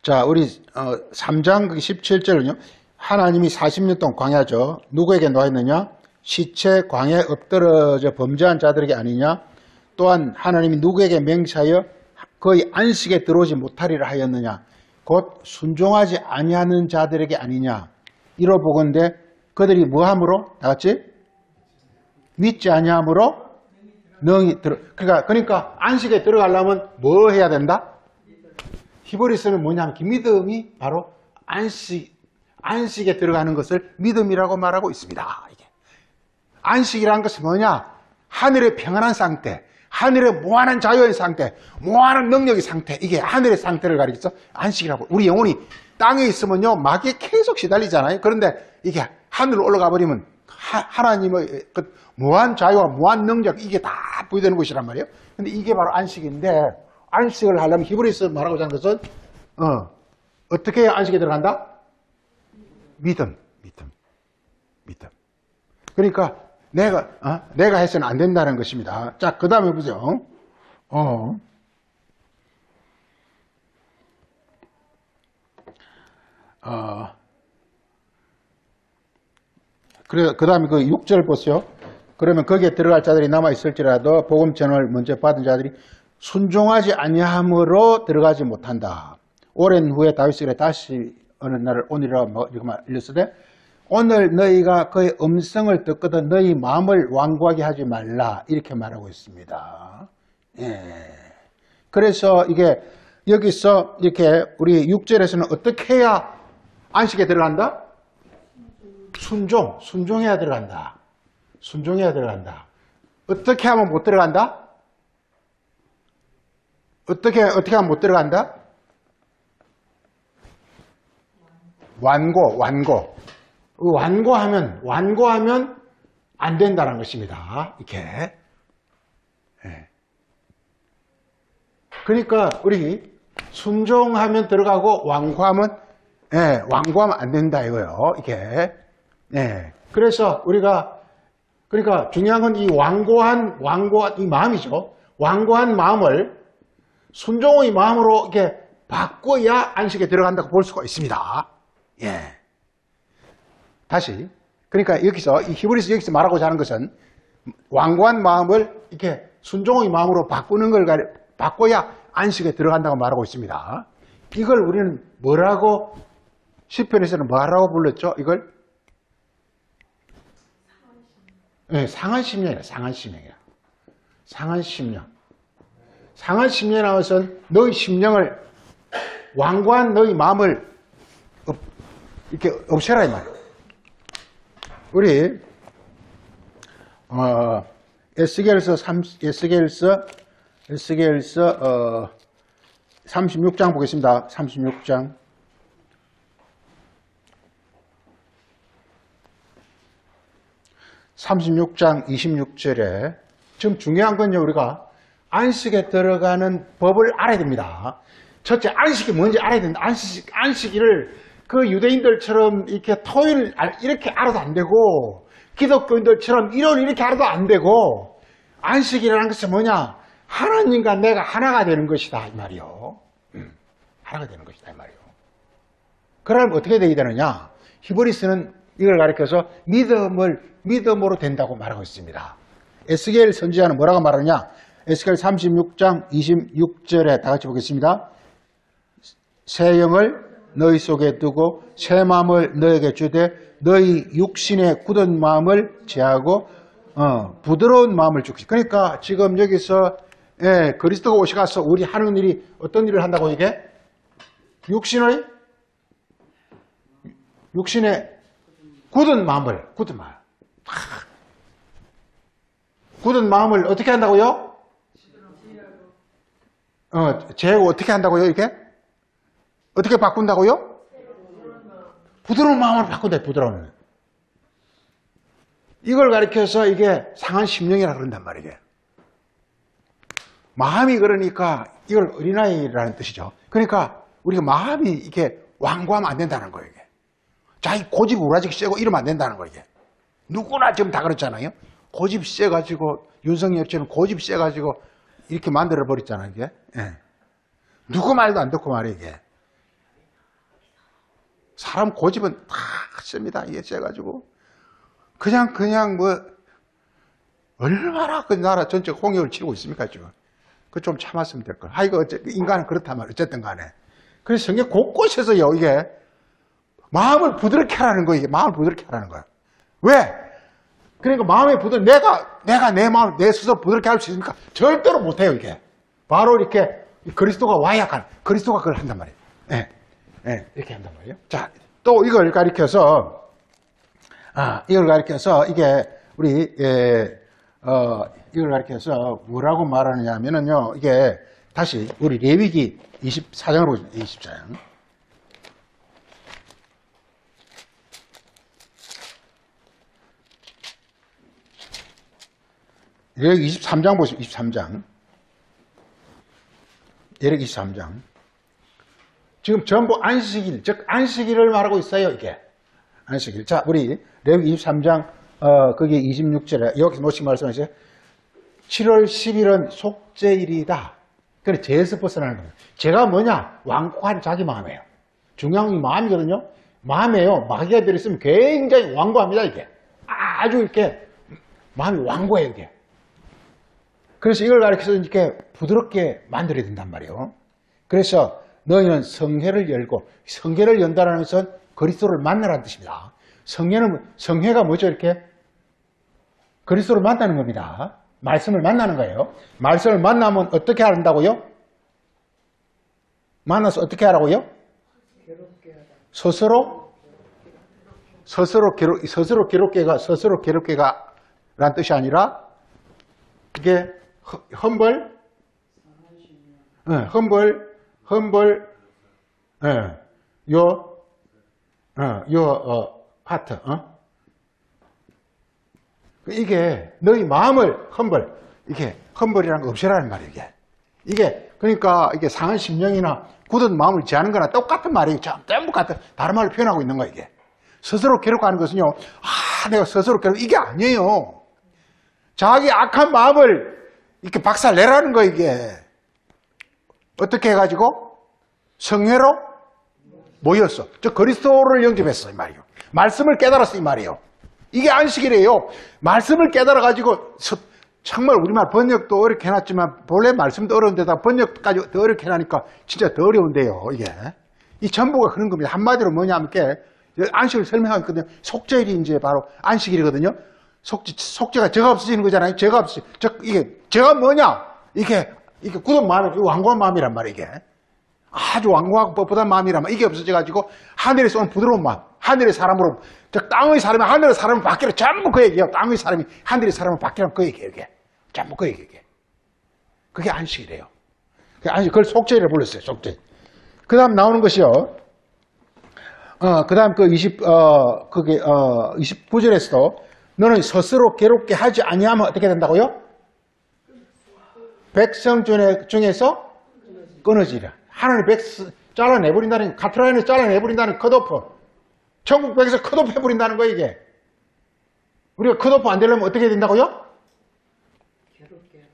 자, 우리, 3장 17절은요, 하나님이 40년 동안 광야죠. 누구에게 놓아있느냐? 시체 광야에 엎드러져 범죄한 자들에게 아니냐? 또한 하나님이 누구에게 맹세하여 거의 안식에 들어오지 못하리라 하였느냐? 곧 순종하지 아니하는 자들에게 아니냐? 이러보건대 그들이 뭐함으로? 다같이? 믿지 아니함으로 능히 들어. 그러니까 안식에 들어가려면 뭐 해야 된다? 히브리서는 뭐냐면 믿음이 바로 안식에 들어가는 것을 믿음이라고 말하고 있습니다. 이게. 안식이라는 것은 뭐냐? 하늘의 평안한 상태, 하늘의 무한한 자유의 상태, 무한한 능력의 상태, 이게 하늘의 상태를 가리켜서 안식이라고. 우리 영혼이 땅에 있으면요, 마귀에 계속 시달리잖아요. 그런데 이게 하늘로 올라가 버리면 하나님의 그 무한 자유와 무한 능력, 이게 다 부여되는 것이란 말이에요. 근데 이게 바로 안식인데, 안식을 하려면 히브리서 말하고자 하는 것은, 어떻게 해야 안식에 들어간다? 믿음. 그러니까, 내가 해서는 안 된다는 것입니다. 자, 그 다음에 보죠. 그래, 그 다음에 그 6절 보세요. 그러면 거기에 들어갈 자들이 남아있을지라도 복음 전을 먼저 받은 자들이 순종하지 아니함으로 들어가지 못한다. 오랜 후에 다윗이 그래 다시 어느 날을 오늘이라 일렀으되 오늘 너희가 그의 음성을 듣거든 너희 마음을 완고하게 하지 말라. 이렇게 말하고 있습니다. 예. 그래서 이게 여기서 이렇게 우리 6절에서는 어떻게 해야 안식에 들어간다? 순종해야 들어간다. 순종해야 들어간다. 어떻게 하면 못 들어간다? 어떻게 하면 못 들어간다? 완고. 완고하면 안 된다는 것입니다. 이렇게. 네. 그러니까 우리 순종하면 들어가고 완고하면 안 된다 이거요. 이게. 네. 그래서 그러니까 중요한 건 이 완고한 이 마음이죠. 완고한 마음을 순종의 마음으로 이렇게 바꿔야 안식에 들어간다고 볼 수가 있습니다. 예. 다시. 그러니까 여기서 이 히브리서 여기서 말하고자 하는 것은 완고한 마음을 이렇게 순종의 마음으로 바꿔야 안식에 들어간다고 말하고 있습니다. 이걸 우리는 뭐라고 시편에서는 뭐라고 불렀죠? 이걸 상한심령이야. 상한심령이라는 것은 너의 심령을 완고한 너의 마음을 이렇게 없애라 이 말이야. 우리 에스겔서 36장 보겠습니다. 36장. (36장) 26절에 지금 중요한 건요, 우리가 안식에 들어가는 법을 알아야 됩니다. 첫째, 안식이 뭔지 알아야 된다. 안식일을 그 유대인들처럼 이렇게 토요일 이렇게 알아도 안 되고, 기독교인들처럼 일요일 이렇게 알아도 안 되고, 안식이라는 것은 뭐냐? 하나님과 내가 하나가 되는 것이다 이 말이요. 하나가 되는 것이다 이 말이요. 그러면 어떻게 되게 되느냐? 히브리서는 이걸 가리켜서 믿음으로 된다고 말하고 있습니다. 에스겔 선지자는 뭐라고 말하느냐? 에스겔 36장 26절에 다 같이 보겠습니다. 새 영을 너희 속에 두고 새 마음을 너에게 주되 너희 육신의 굳은 마음을 제하고 부드러운 마음을 주시. 그러니까 지금 여기서 그리스도가 오셔가서 우리 하는 일이 어떤 일을 한다고 이게? 육신의 굳은 마음을 어떻게 한다고요? 제하고 어떻게 한다고요, 이게? 어떻게 바꾼다고요? 부드러운 마음을 바꾼다, 부드러운. 이걸 가리켜서 이게 상한 심령이라 그런단 말이에요. 마음이 그러니까 이걸 어린아이라는 뜻이죠. 그러니까 우리가 마음이 이렇게 완고하면 안 된다는 거예요, 이게. 자기 고집 우라지게 세고 이러면 안 된다는 거예요, 이게. 누구나 지금 다 그렇잖아요. 고집 세가지고, 윤석열처럼 고집 세가지고 이렇게 만들어버렸잖아요, 이게. 예. 누구 말도 안 듣고 말이에요, 이게. 사람 고집은 다 셉니다, 이게 세가지고. 그냥 얼마나 그 나라 전체 홍역을 치르고 있습니까, 지금. 그거 좀 참았으면 될 걸. 이거 인간은 그렇단 말이에요, 어쨌든 간에. 그래서 성경 곳곳에서요, 이게. 마음을 부드럽게 하라는 거예요, 이게. 마음을 부드럽게 하라는 거예요. 왜? 그러니까 마음에 내가 내 마음을 내 스스로 부드럽게 할 수 있습니까? 절대로 못해요, 이게. 바로 이렇게 그리스도가 와야 그리스도가 그걸 한단 말이에요. 이렇게 한단 말이에요. 자, 또 이걸 가리켜서 이게 우리 이걸 가리켜서 뭐라고 말하느냐 하면은요, 이게 다시 우리 레위기 24장으로 보겠습니다. 24장. 예레기 23장 보시면 23장. 예레기 23장. 지금 전부 안식일, 즉 안식일을 말하고 있어요, 이게. 안식일. 자, 우리 레위기 23장 거기 26절에 여기 뭐씩 말씀하세요? 7월 10일은 속죄일이다. 그래, 죄에서 벗어나는 겁니다. 죄가 뭐냐? 완고한 자기 마음이에요. 중요한 게 마음이거든요. 마음에요. 마귀가 들어있으면 굉장히 완고합니다, 이게. 아주 이렇게 마음이 완고해요, 이게. 그래서 이걸 가리켜서 이렇게 부드럽게 만들어야 된단 말이에요. 그래서 너희는 성회를 열고, 성회를 연다는 것은 그리스도를 만나라는 뜻입니다. 성회가 뭐죠, 이렇게? 그리스도를 만나는 겁니다. 말씀을 만나는 거예요. 말씀을 만나면 어떻게 한다고요? 만나서 어떻게 하라고요? 스스로 괴롭게가 라는 뜻이 아니라 이게 하트, 이게 너희 마음을 이게 험벌이라는 거 없애라는 말이에요, 이게. 그러니까 이게 상한 심령이나 굳은 마음을 제하는 거나 똑같은 말이에요. 전부 같은, 다른 말로 표현하고 있는 거예요, 이게. 스스로 괴롭하는 것은요, 내가 스스로 이게 아니에요. 자기 악한 마음을 이렇게 박살내라는 거예요, 이게. 어떻게 해가지고? 성회로 모였어. 저 그리스도를 영접했어, 이 말이에요. 말씀을 깨달았어, 이 말이에요. 이게 안식이래요. 말씀을 깨달아가지고, 정말 우리말 번역도 어렵게 해놨지만, 본래 말씀도 어려운데다 번역까지 더 어렵게 해놨으니까 진짜 더 어려운데요, 이게. 이 전부가 그런 겁니다. 한마디로 뭐냐면, 안식을 설명하거든요. 속죄일이 이제 바로 안식일이거든요. 속죄가 죄가 없어지는 거잖아요. 죄가 없어지. 죄가 뭐냐? 이게 굳은 마음이, 완고한 마음이란 말이에요, 이게. 아주 완고하고 뻣뻣한 마음이란 말. 이게 없어져가지고, 하늘에서 온 부드러운 마음. 하늘의 사람으로, 땅의 사람이 하늘의 사람을 바뀌라. 전부 그 얘기예요. 땅의 사람이 하늘의 사람을 바뀌라는 그 얘기예요, 이게. 전부 그 얘기예요, 이게. 그게 안식이래요. 그걸 속죄일을 불렀어요, 속죄. 그 다음 나오는 것이요. 그 다음 29절에서도 너는 스스로 괴롭게 하지 아니하면 어떻게 된다고요? 백성 중에서 끊어지라. 하나님 잘라내버린다는, 카트라인을 잘라내버린다는 컷오프. 천국 백에서 컷오프 해버린다는 거예요, 이게. 우리가 컷오프 안 되려면 어떻게 된다고요?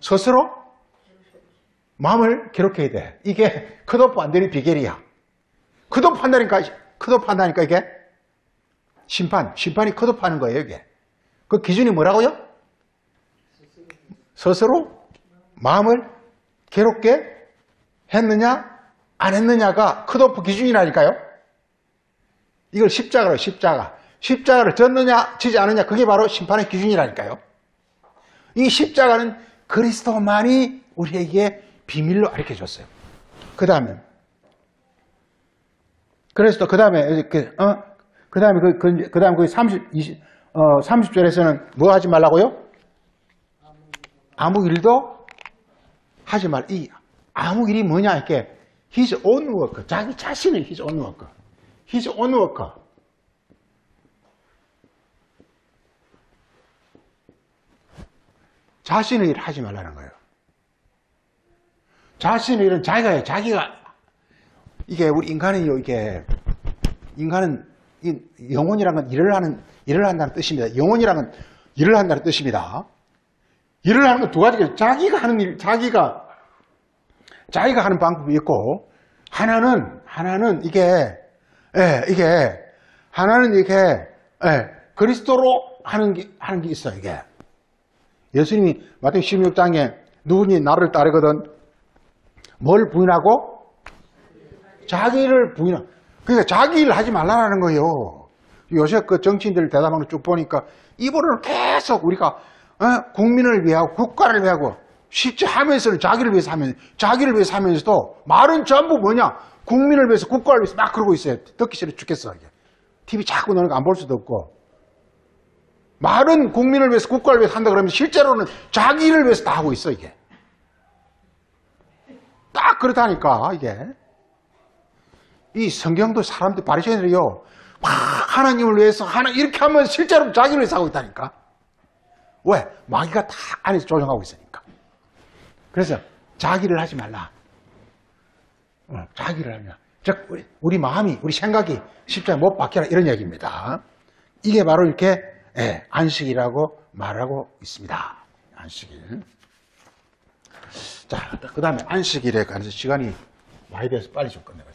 스스로 마음을 괴롭게 해야 돼. 이게 컷오프 안 되는 비결이야. 컷오프 한다니까, 이게. 심판이 컷오프 하는 거예요, 이게. 그 기준이 뭐라고요? 스스로 마음을 괴롭게 했느냐, 안 했느냐가 컷오프 기준이라니까요. 이걸 십자가로, 십자가를 졌느냐, 지지 않느냐, 그게 바로 심판의 기준이라니까요. 이 십자가는 그리스도만이 우리에게 비밀로 알려 줬어요. 그 다음에, 그래서 그 다음에 30절에서는 뭐 하지 말라고요? 아무 일도 하지 말. 이 아무 일이 뭐냐, 이렇게. His own work. 자기 자신의 his own work. His own work. 자신의 일을 하지 말라는 거예요. 자신의 일은 자기가 해요. 이게 우리 인간은요, 인간은 영혼이란 건 일을 한다는 뜻입니다. 영혼이란 건 일을 한다는 뜻입니다. 일을 하는 건 두 가지가, 자기가 하는 일, 자기가 하는 방법이 있고, 하나는 그리스도로 하는 게 있어요, 이게. 예수님이 마태복음 16장에 누구니 나를 따르거든 뭘 부인하고? 자기를 부인하고. 그러니까 자기 일을 하지 말라는 거예요. 요새 그 정치인들 대담하는 거 쭉 보니까 이번에는 계속 우리가 국민을 위하고 국가를 위하고 실제 하면서는 자기를 위해서 하면서도 말은 전부 뭐냐? 국민을 위해서 국가를 위해서 막 그러고 있어요. 듣기 싫어 죽겠어, 이게. TV 자꾸 넣는 거 안 볼 수도 없고. 말은 국민을 위해서 국가를 위해서 한다 그러면 실제로는 자기 일을 위해서 다 하고 있어, 이게. 딱 그렇다니까, 이게. 이 성경도 사람들 바리새인들이요, 막 하나님을 위해서 이렇게 하면 실제로 자기를 위해서 하고 있다니까. 왜? 마귀가 다 안에서 조정하고 있으니까. 그래서 자기를 하지 말라. 자기를 하냐. 즉 우리 마음이, 우리 생각이 십자가에 못 박혀라, 이런 얘기입니다. 이게 바로 이렇게 안식이라고 말하고 있습니다. 안식일. 자, 그 다음에 안식일에 관해서 시간이 많이 돼서 빨리 좀 끝내보자.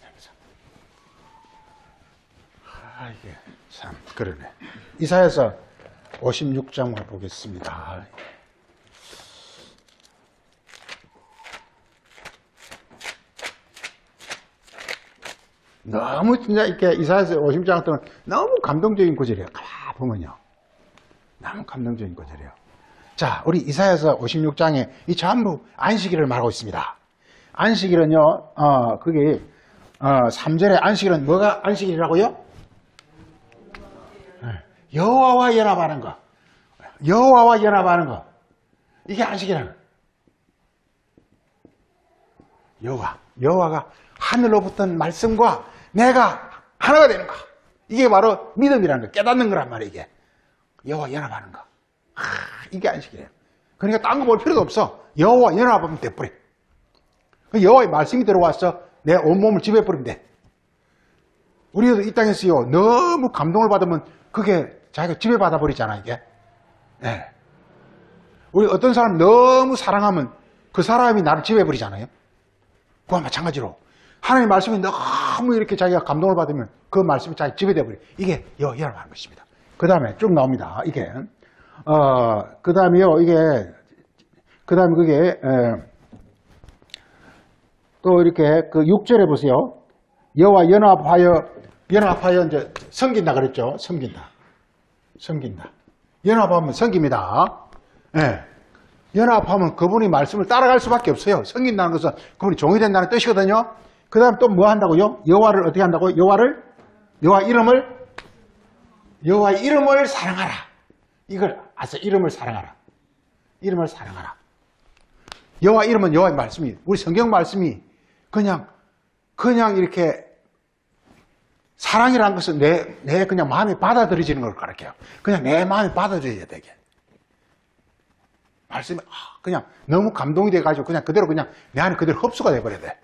이게 참 그러네. 이사야서 56장만 보겠습니다. 너무 진짜 이렇게 이사야서 56장 동안 너무 감동적인 구절이에요. 보면요. 너무 감동적인 구절이에요. 자, 우리 이사야서 56장에 이 전부 안식일을 말하고 있습니다. 안식일은요, 그게 3절의 안식일은 뭐가 안식일이라고요? 여호와와 연합하는 거. 여호와와 연합하는 거. 이게 안식이라는 여호와가 하늘로부터 말씀과 내가 하나가 되는 거. 이게 바로 믿음이라는 거, 깨닫는 거란 말이에요. 이게 여호와 연합하는 거. 이게 안식이래요. 그러니까 딴 거 볼 필요도 없어. 여호와 연합하면 돼버려. 여호와의 말씀이 들어와서 내 온몸을 지배해버리면 돼. 우리도 이 땅에서요, 너무 감동을 받으면 그게 자기가 지배받아 버리잖아, 이게. 네. 우리 어떤 사람 너무 사랑하면 그 사람이 나를 지배해버리잖아요. 그와 마찬가지로 하나님의 말씀이 너무 이렇게 자기가 감동을 받으면 그 말씀이 자기 지배돼버려. 이게 연합하는 것입니다. 그 다음에 쭉 나옵니다. 이게 그 다음에요, 그 다음에 그게 또 이렇게 그 6절에 보세요. 여호와 연합하여 이제 섬긴다 그랬죠. 섬긴다. 연합하면 섬깁니다. 예. 연합하면 그분이 말씀을 따라갈 수밖에 없어요. 섬긴다는 것은 그분이 종이 된다는 뜻이거든요. 그 다음 또 뭐 한다고요? 여호와를 어떻게 한다고요? 여호와 이름을 사랑하라. 이걸 아서 이름을 사랑하라. 여호와 이름은 여호와의 말씀이, 우리 성경 말씀이 그냥 이렇게 사랑이라는 것은 내 그냥 마음에 받아들여지는 걸 가르쳐요. 그냥 내 마음에 받아들여야 되게. 말씀이 그냥 너무 감동이 돼가지고 그냥 그대로 그냥 내 안에 그대로 흡수가 돼버려야 돼.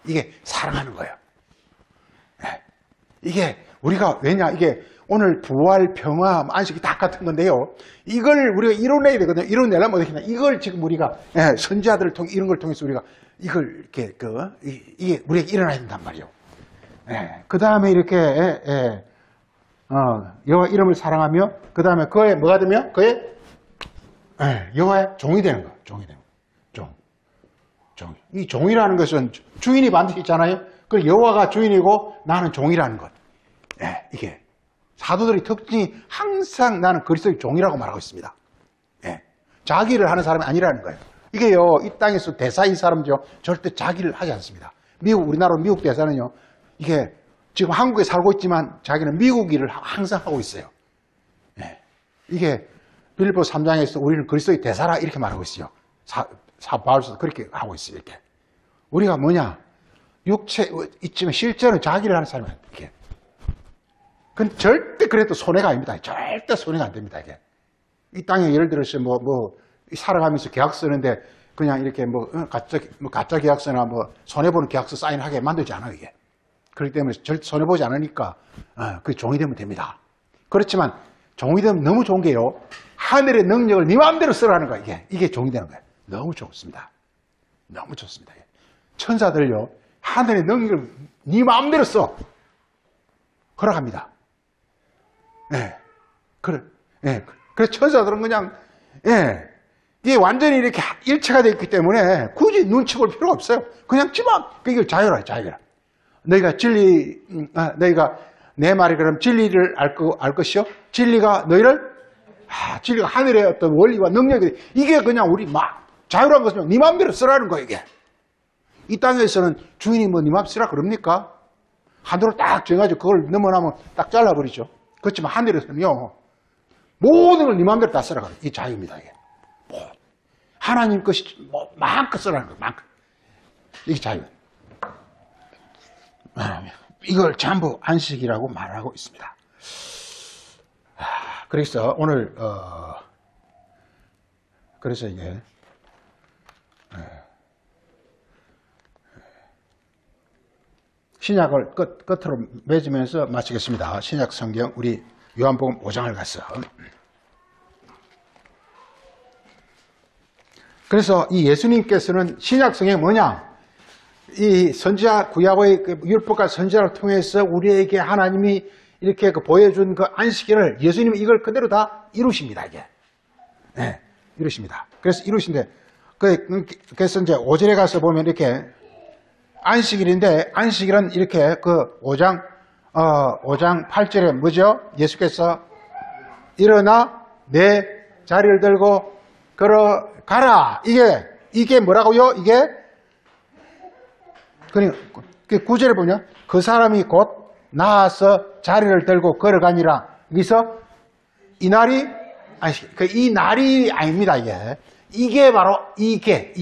이게 사랑하는 거예요. 네. 이게 우리가 이게 오늘 부활, 평화, 안식이 다 같은 건데요. 이걸 우리가 이뤄내야 되거든요. 이뤄내려면 어떻게 하냐. 이걸 지금 우리가 선지자들을 통해 이런 걸 통해서 우리가 이걸 이렇게 이게 우리에게 일어나야 된단 말이에요. 그 다음에 이렇게 여호와 이름을 사랑하며 그 다음에 그의 뭐가 되며 그의 여호와의 종이 되는 거. 종. 이 종이라는 것은 주인이 반드시 있잖아요. 그 여호와가 주인이고 나는 종이라는 것. 이게 사도들의 특징이 항상 나는 그리스도의 종이라고 말하고 있습니다. 자기를 하는 사람이 아니라는 거예요. 이게요, 이 땅에서 대사인 사람죠, 절대 자기를 하지 않습니다. 우리나라 미국 대사는요, 이게 지금 한국에 살고 있지만 자기는 미국 일을 항상 하고 있어요. 이게 빌립보 3장에서 우리는 그리스도의 대사라 이렇게 말하고 있어요. 바울서도 그렇게 하고 있어요. 이렇게 우리가 뭐냐, 육체 있지만 실제로 자기를 하는 사람이 이렇게. 그건 절대 그래도 손해가 아닙니다. 절대 손해가 안 됩니다. 이게 이 땅에 예를 들어서 살아가면서 계약 쓰는데 그냥 이렇게 가짜 계약서나 손해보는 계약서 사인하게 만들지 않아요. 이게 그렇기 때문에 절대 손해보지 않으니까 그 종이 되면 됩니다. 그렇지만 종이 되면 너무 좋은 게요, 하늘의 능력을 네 마음대로 쓰라는 거예요. 이게 종이 되는 거예요. 너무 좋습니다. 너무 좋습니다. 천사들요, 하늘의 능력을 네 마음대로 써. 허락합니다. 그래서 천사들은 그냥, 이게 완전히 이렇게 일체가 되어 있기 때문에 굳이 눈치 볼 필요가 없어요. 그냥 이걸 자유라. 너희가 너희가 내 말이 그럼 진리를 알 것이요? 진리가 진리가 하늘의 어떤 원리와 능력이, 이게 그냥 우리 자유란 것은 네 마음대로 쓰라는 거예요, 이게. 이 땅에서는 주인이 네 마음 쓰라 그럽니까? 하늘로 딱 정해가지고 그걸 넘어나면 딱 잘라버리죠. 그렇지만 하늘에서는요, 모든 걸 네 마음대로 다 쓰라 그래요. 이 자유입니다, 이게. 하나님 것이 마음껏 쓰라는 거예요, 마음껏. 이게 자유. 이걸 전부 안식이라고 말하고 있습니다. 그래서 오늘 그래서 이게 신약을 끝으로 맺으면서 마치겠습니다. 신약 성경 우리 요한복음 5장을 가서, 그래서 이 예수님께서는 신약 성경이 뭐냐, 이 선지자 구약의 율법과 선지자를 통해서 우리에게 하나님이 이렇게 보여준 그 안식일을 예수님이 이걸 그대로 다 이루십니다. 이게 이루십니다. 그래서 이루신데, 그래서 이제 5절에 가서 보면 이렇게 안식일인데, 안식일은 이렇게 그 5장 8절에 뭐죠? 예수께서 일어나 내 자리를 들고 걸어가라. 이게 뭐라고요? 이게 그 9절에 보면 그 사람이 곧 나아서 자리를 들고 걸어가니라. 여기서 이 날이 이 날이 아닙니다. 이게 바로 이게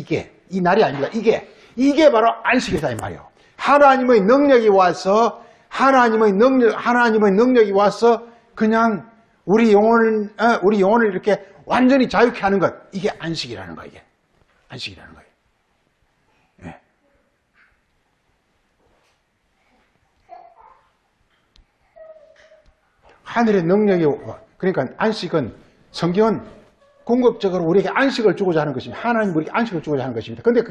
이 날이 아닙니다. 이게 바로 안식이다 이 말이에요. 하나님의 능력이 와서 하나님의 능력이 와서 그냥 우리 영혼을 이렇게 완전히 자유케 하는 것, 이게 안식이라는 거예요. 이게 안식이라는 거예요. 예. 하늘의 능력이, 그러니까 안식은, 성경은 궁극적으로 우리에게 안식을 주고자 하는 것입니다. 하나님 우리에게 안식을 주고자 하는 것입니다. 근데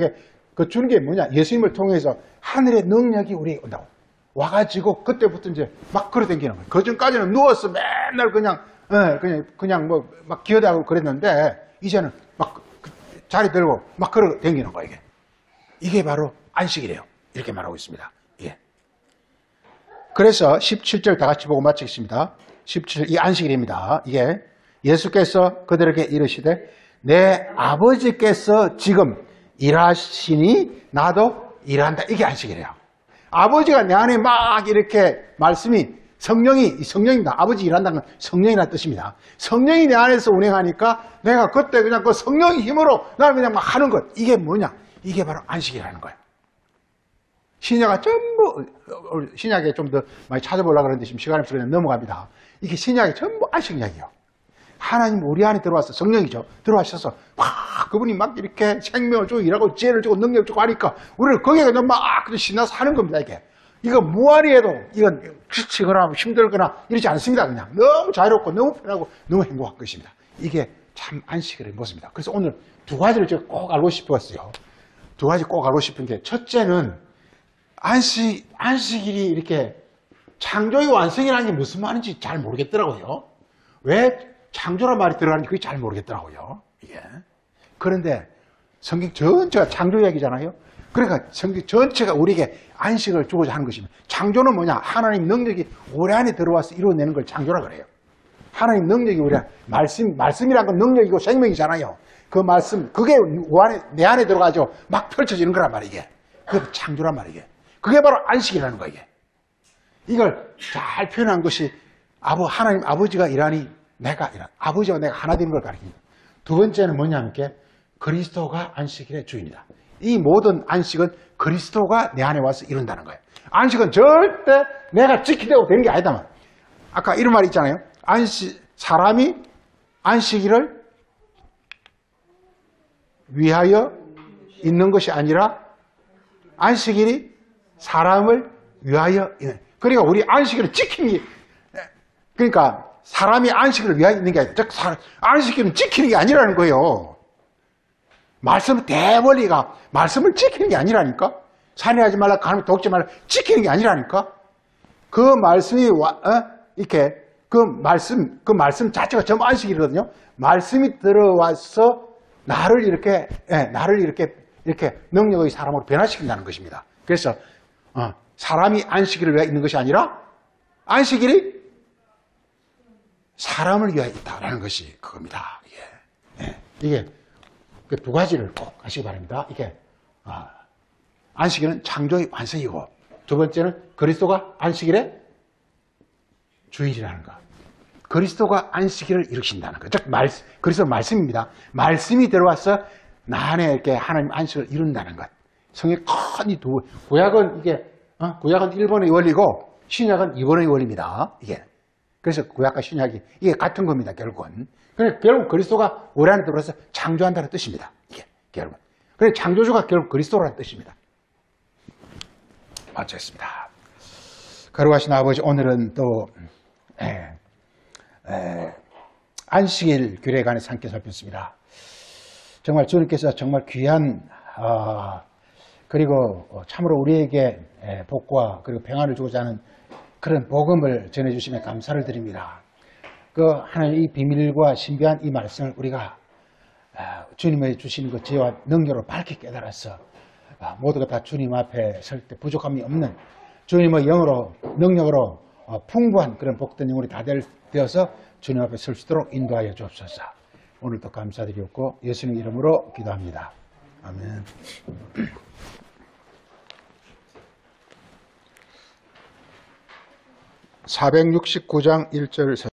그 주는 게 뭐냐? 예수님을 통해서 하늘의 능력이 우리에게 온다고. 와가지고 그때부터 이제 막 걸어다니는 거예요. 그 전까지는 누워서 맨날 그냥 뭐 막 기어다고 그랬는데 이제는 막 자리 들고 막 걸어다니는 거예요. 이게 바로 안식이래요. 이렇게 말하고 있습니다. 예. 그래서 17절 다 같이 보고 마치겠습니다. 17절 이 안식일입니다. 이게 예수께서 그들에게 이르시되 내 아버지께서 지금 일하시니 나도 일한다. 이게 안식이래요. 아버지가 내 안에 막 이렇게 말씀이 성령입니다. 아버지 일한다는 건 성령이라는 뜻입니다. 성령이 내 안에서 운행하니까 내가 그때 그냥 그 성령의 힘으로 나를 그냥 막 하는 것. 이게 뭐냐? 이게 바로 안식이라는 거예요. 신약이 전부, 신약에 좀 더 많이 찾아보려고 그러는데 지금 시간이 없어서 그냥 넘어갑니다. 이게 신약이 전부 안식 이야기예요. 하나님 우리 안에 들어와서 성령이죠. 들어와셔서 막 그분이 막 이렇게 생명을 주고 일하고 지혜를 주고 능력을 주고 하니까 우리를 거기에 그냥 막 그냥 신나서 하는 겁니다. 이거 무한히 해도 이건 지치거나 힘들거나 이러지 않습니다. 그냥 너무 자유롭고 너무 편하고 너무 행복한 것입니다. 이게 참 안식의 모습입니다. 그래서 오늘 두 가지를 제가 꼭 알고 싶었어요. 두 가지 꼭 알고 싶은 게 첫째는 안식일이 이렇게 창조의 완성이라는 게 무슨 말인지 잘 모르겠더라고요. 왜 창조란 말이 들어가는지 그게 잘 모르겠더라고요. 이게. 그런데 성경 전체가 창조 이야기잖아요. 그러니까 성경 전체가 우리에게 안식을 주고자 하는 것입니다. 창조는 뭐냐? 하나님 능력이 우리 안에 들어와서 이루어내는 걸 창조라 그래요. 하나님 능력이 우리 안에, 말씀이란 건 능력이고 생명이잖아요. 그 말씀, 그게 내 안에 들어가지고 막 펼쳐지는 거란 말이에요. 그게 창조란 말이에요. 그게 바로 안식이라는 거예요. 이걸 잘 표현한 것이 하나님 아버지가 일하니 내가 일하니 아버지와 내가 하나 되는 걸 가리킵니다. 두 번째는 뭐냐면 그리스도가 안식일의 주인이다. 이 모든 안식은 그리스도가 내 안에 와서 이룬다는 거예요. 안식은 절대 내가 지키려고 되는 게 아니다. 아까 이런 말이 있잖아요. 사람이 안식일을 위하여 있는 것이 아니라 안식일이 사람을 위하여 있는. 그러니까 우리 안식일을 지키는 게, 그러니까 사람이 안식일을 위하여 있는 게 아니라, 즉 안식일은 지키는 게 아니라는 거예요. 대원리가 말씀을 지키는 게 아니라니까. 살인하지 말라, 간음을 돕지 말라, 지키는 게 아니라니까. 그 말씀이 이렇게 그 말씀 자체가 전부 안식일이거든요. 말씀이 들어와서 나를 이렇게 능력의 사람으로 변화시킨다는 것입니다. 그래서 사람이 안식일을 위해 있는 것이 아니라 안식일이 사람을 위해 있다라는 것이 그겁니다. 이게 두 가지를 꼭 하시기 바랍니다. 이게 안식일은 창조의 완성이고 두 번째는 그리스도가 안식일의 주일이라는 것. 그리스도가 안식일을 이루신다는 것. 즉 그리스도 말씀입니다. 말씀이 들어와서 나 안에 이렇게 하나님 안식을 이룬다는 것. 성의 큰 이 두 구약은 구약은 1번의 원리고 신약은 2번의 원리입니다. 이게. 그래서 구약과 신약이 이게 같은 겁니다. 결국은. 그러니까 결국 그리스도가 우리 안에 들어와서 창조한다는 뜻입니다. 이게 결국. 그래서 창조주가 결국 그리스도라는 뜻입니다. 마쳤습니다. 거룩하신 아버지, 오늘은 또 안식일 규례에 관해서 함께 살폈습니다. 정말 주님께서 정말 귀한 그리고 참으로 우리에게 복과 그리고 평안을 주고자 하는 그런 복음을 전해주시며 감사를 드립니다. 그 하나님 이 비밀과 신비한 이 말씀을 우리가 주님의 주시는 그 지혜와 능력으로 밝게 깨달아서 모두가 다 주님 앞에 설 때 부족함이 없는 주님의 영으로 능력으로 풍부한 그런 복된 영혼이 다 되어서 주님 앞에 설 수 있도록 인도하여 주옵소서. 오늘도 감사드리옵고 예수님 이름으로 기도합니다. 아멘. 469장 1절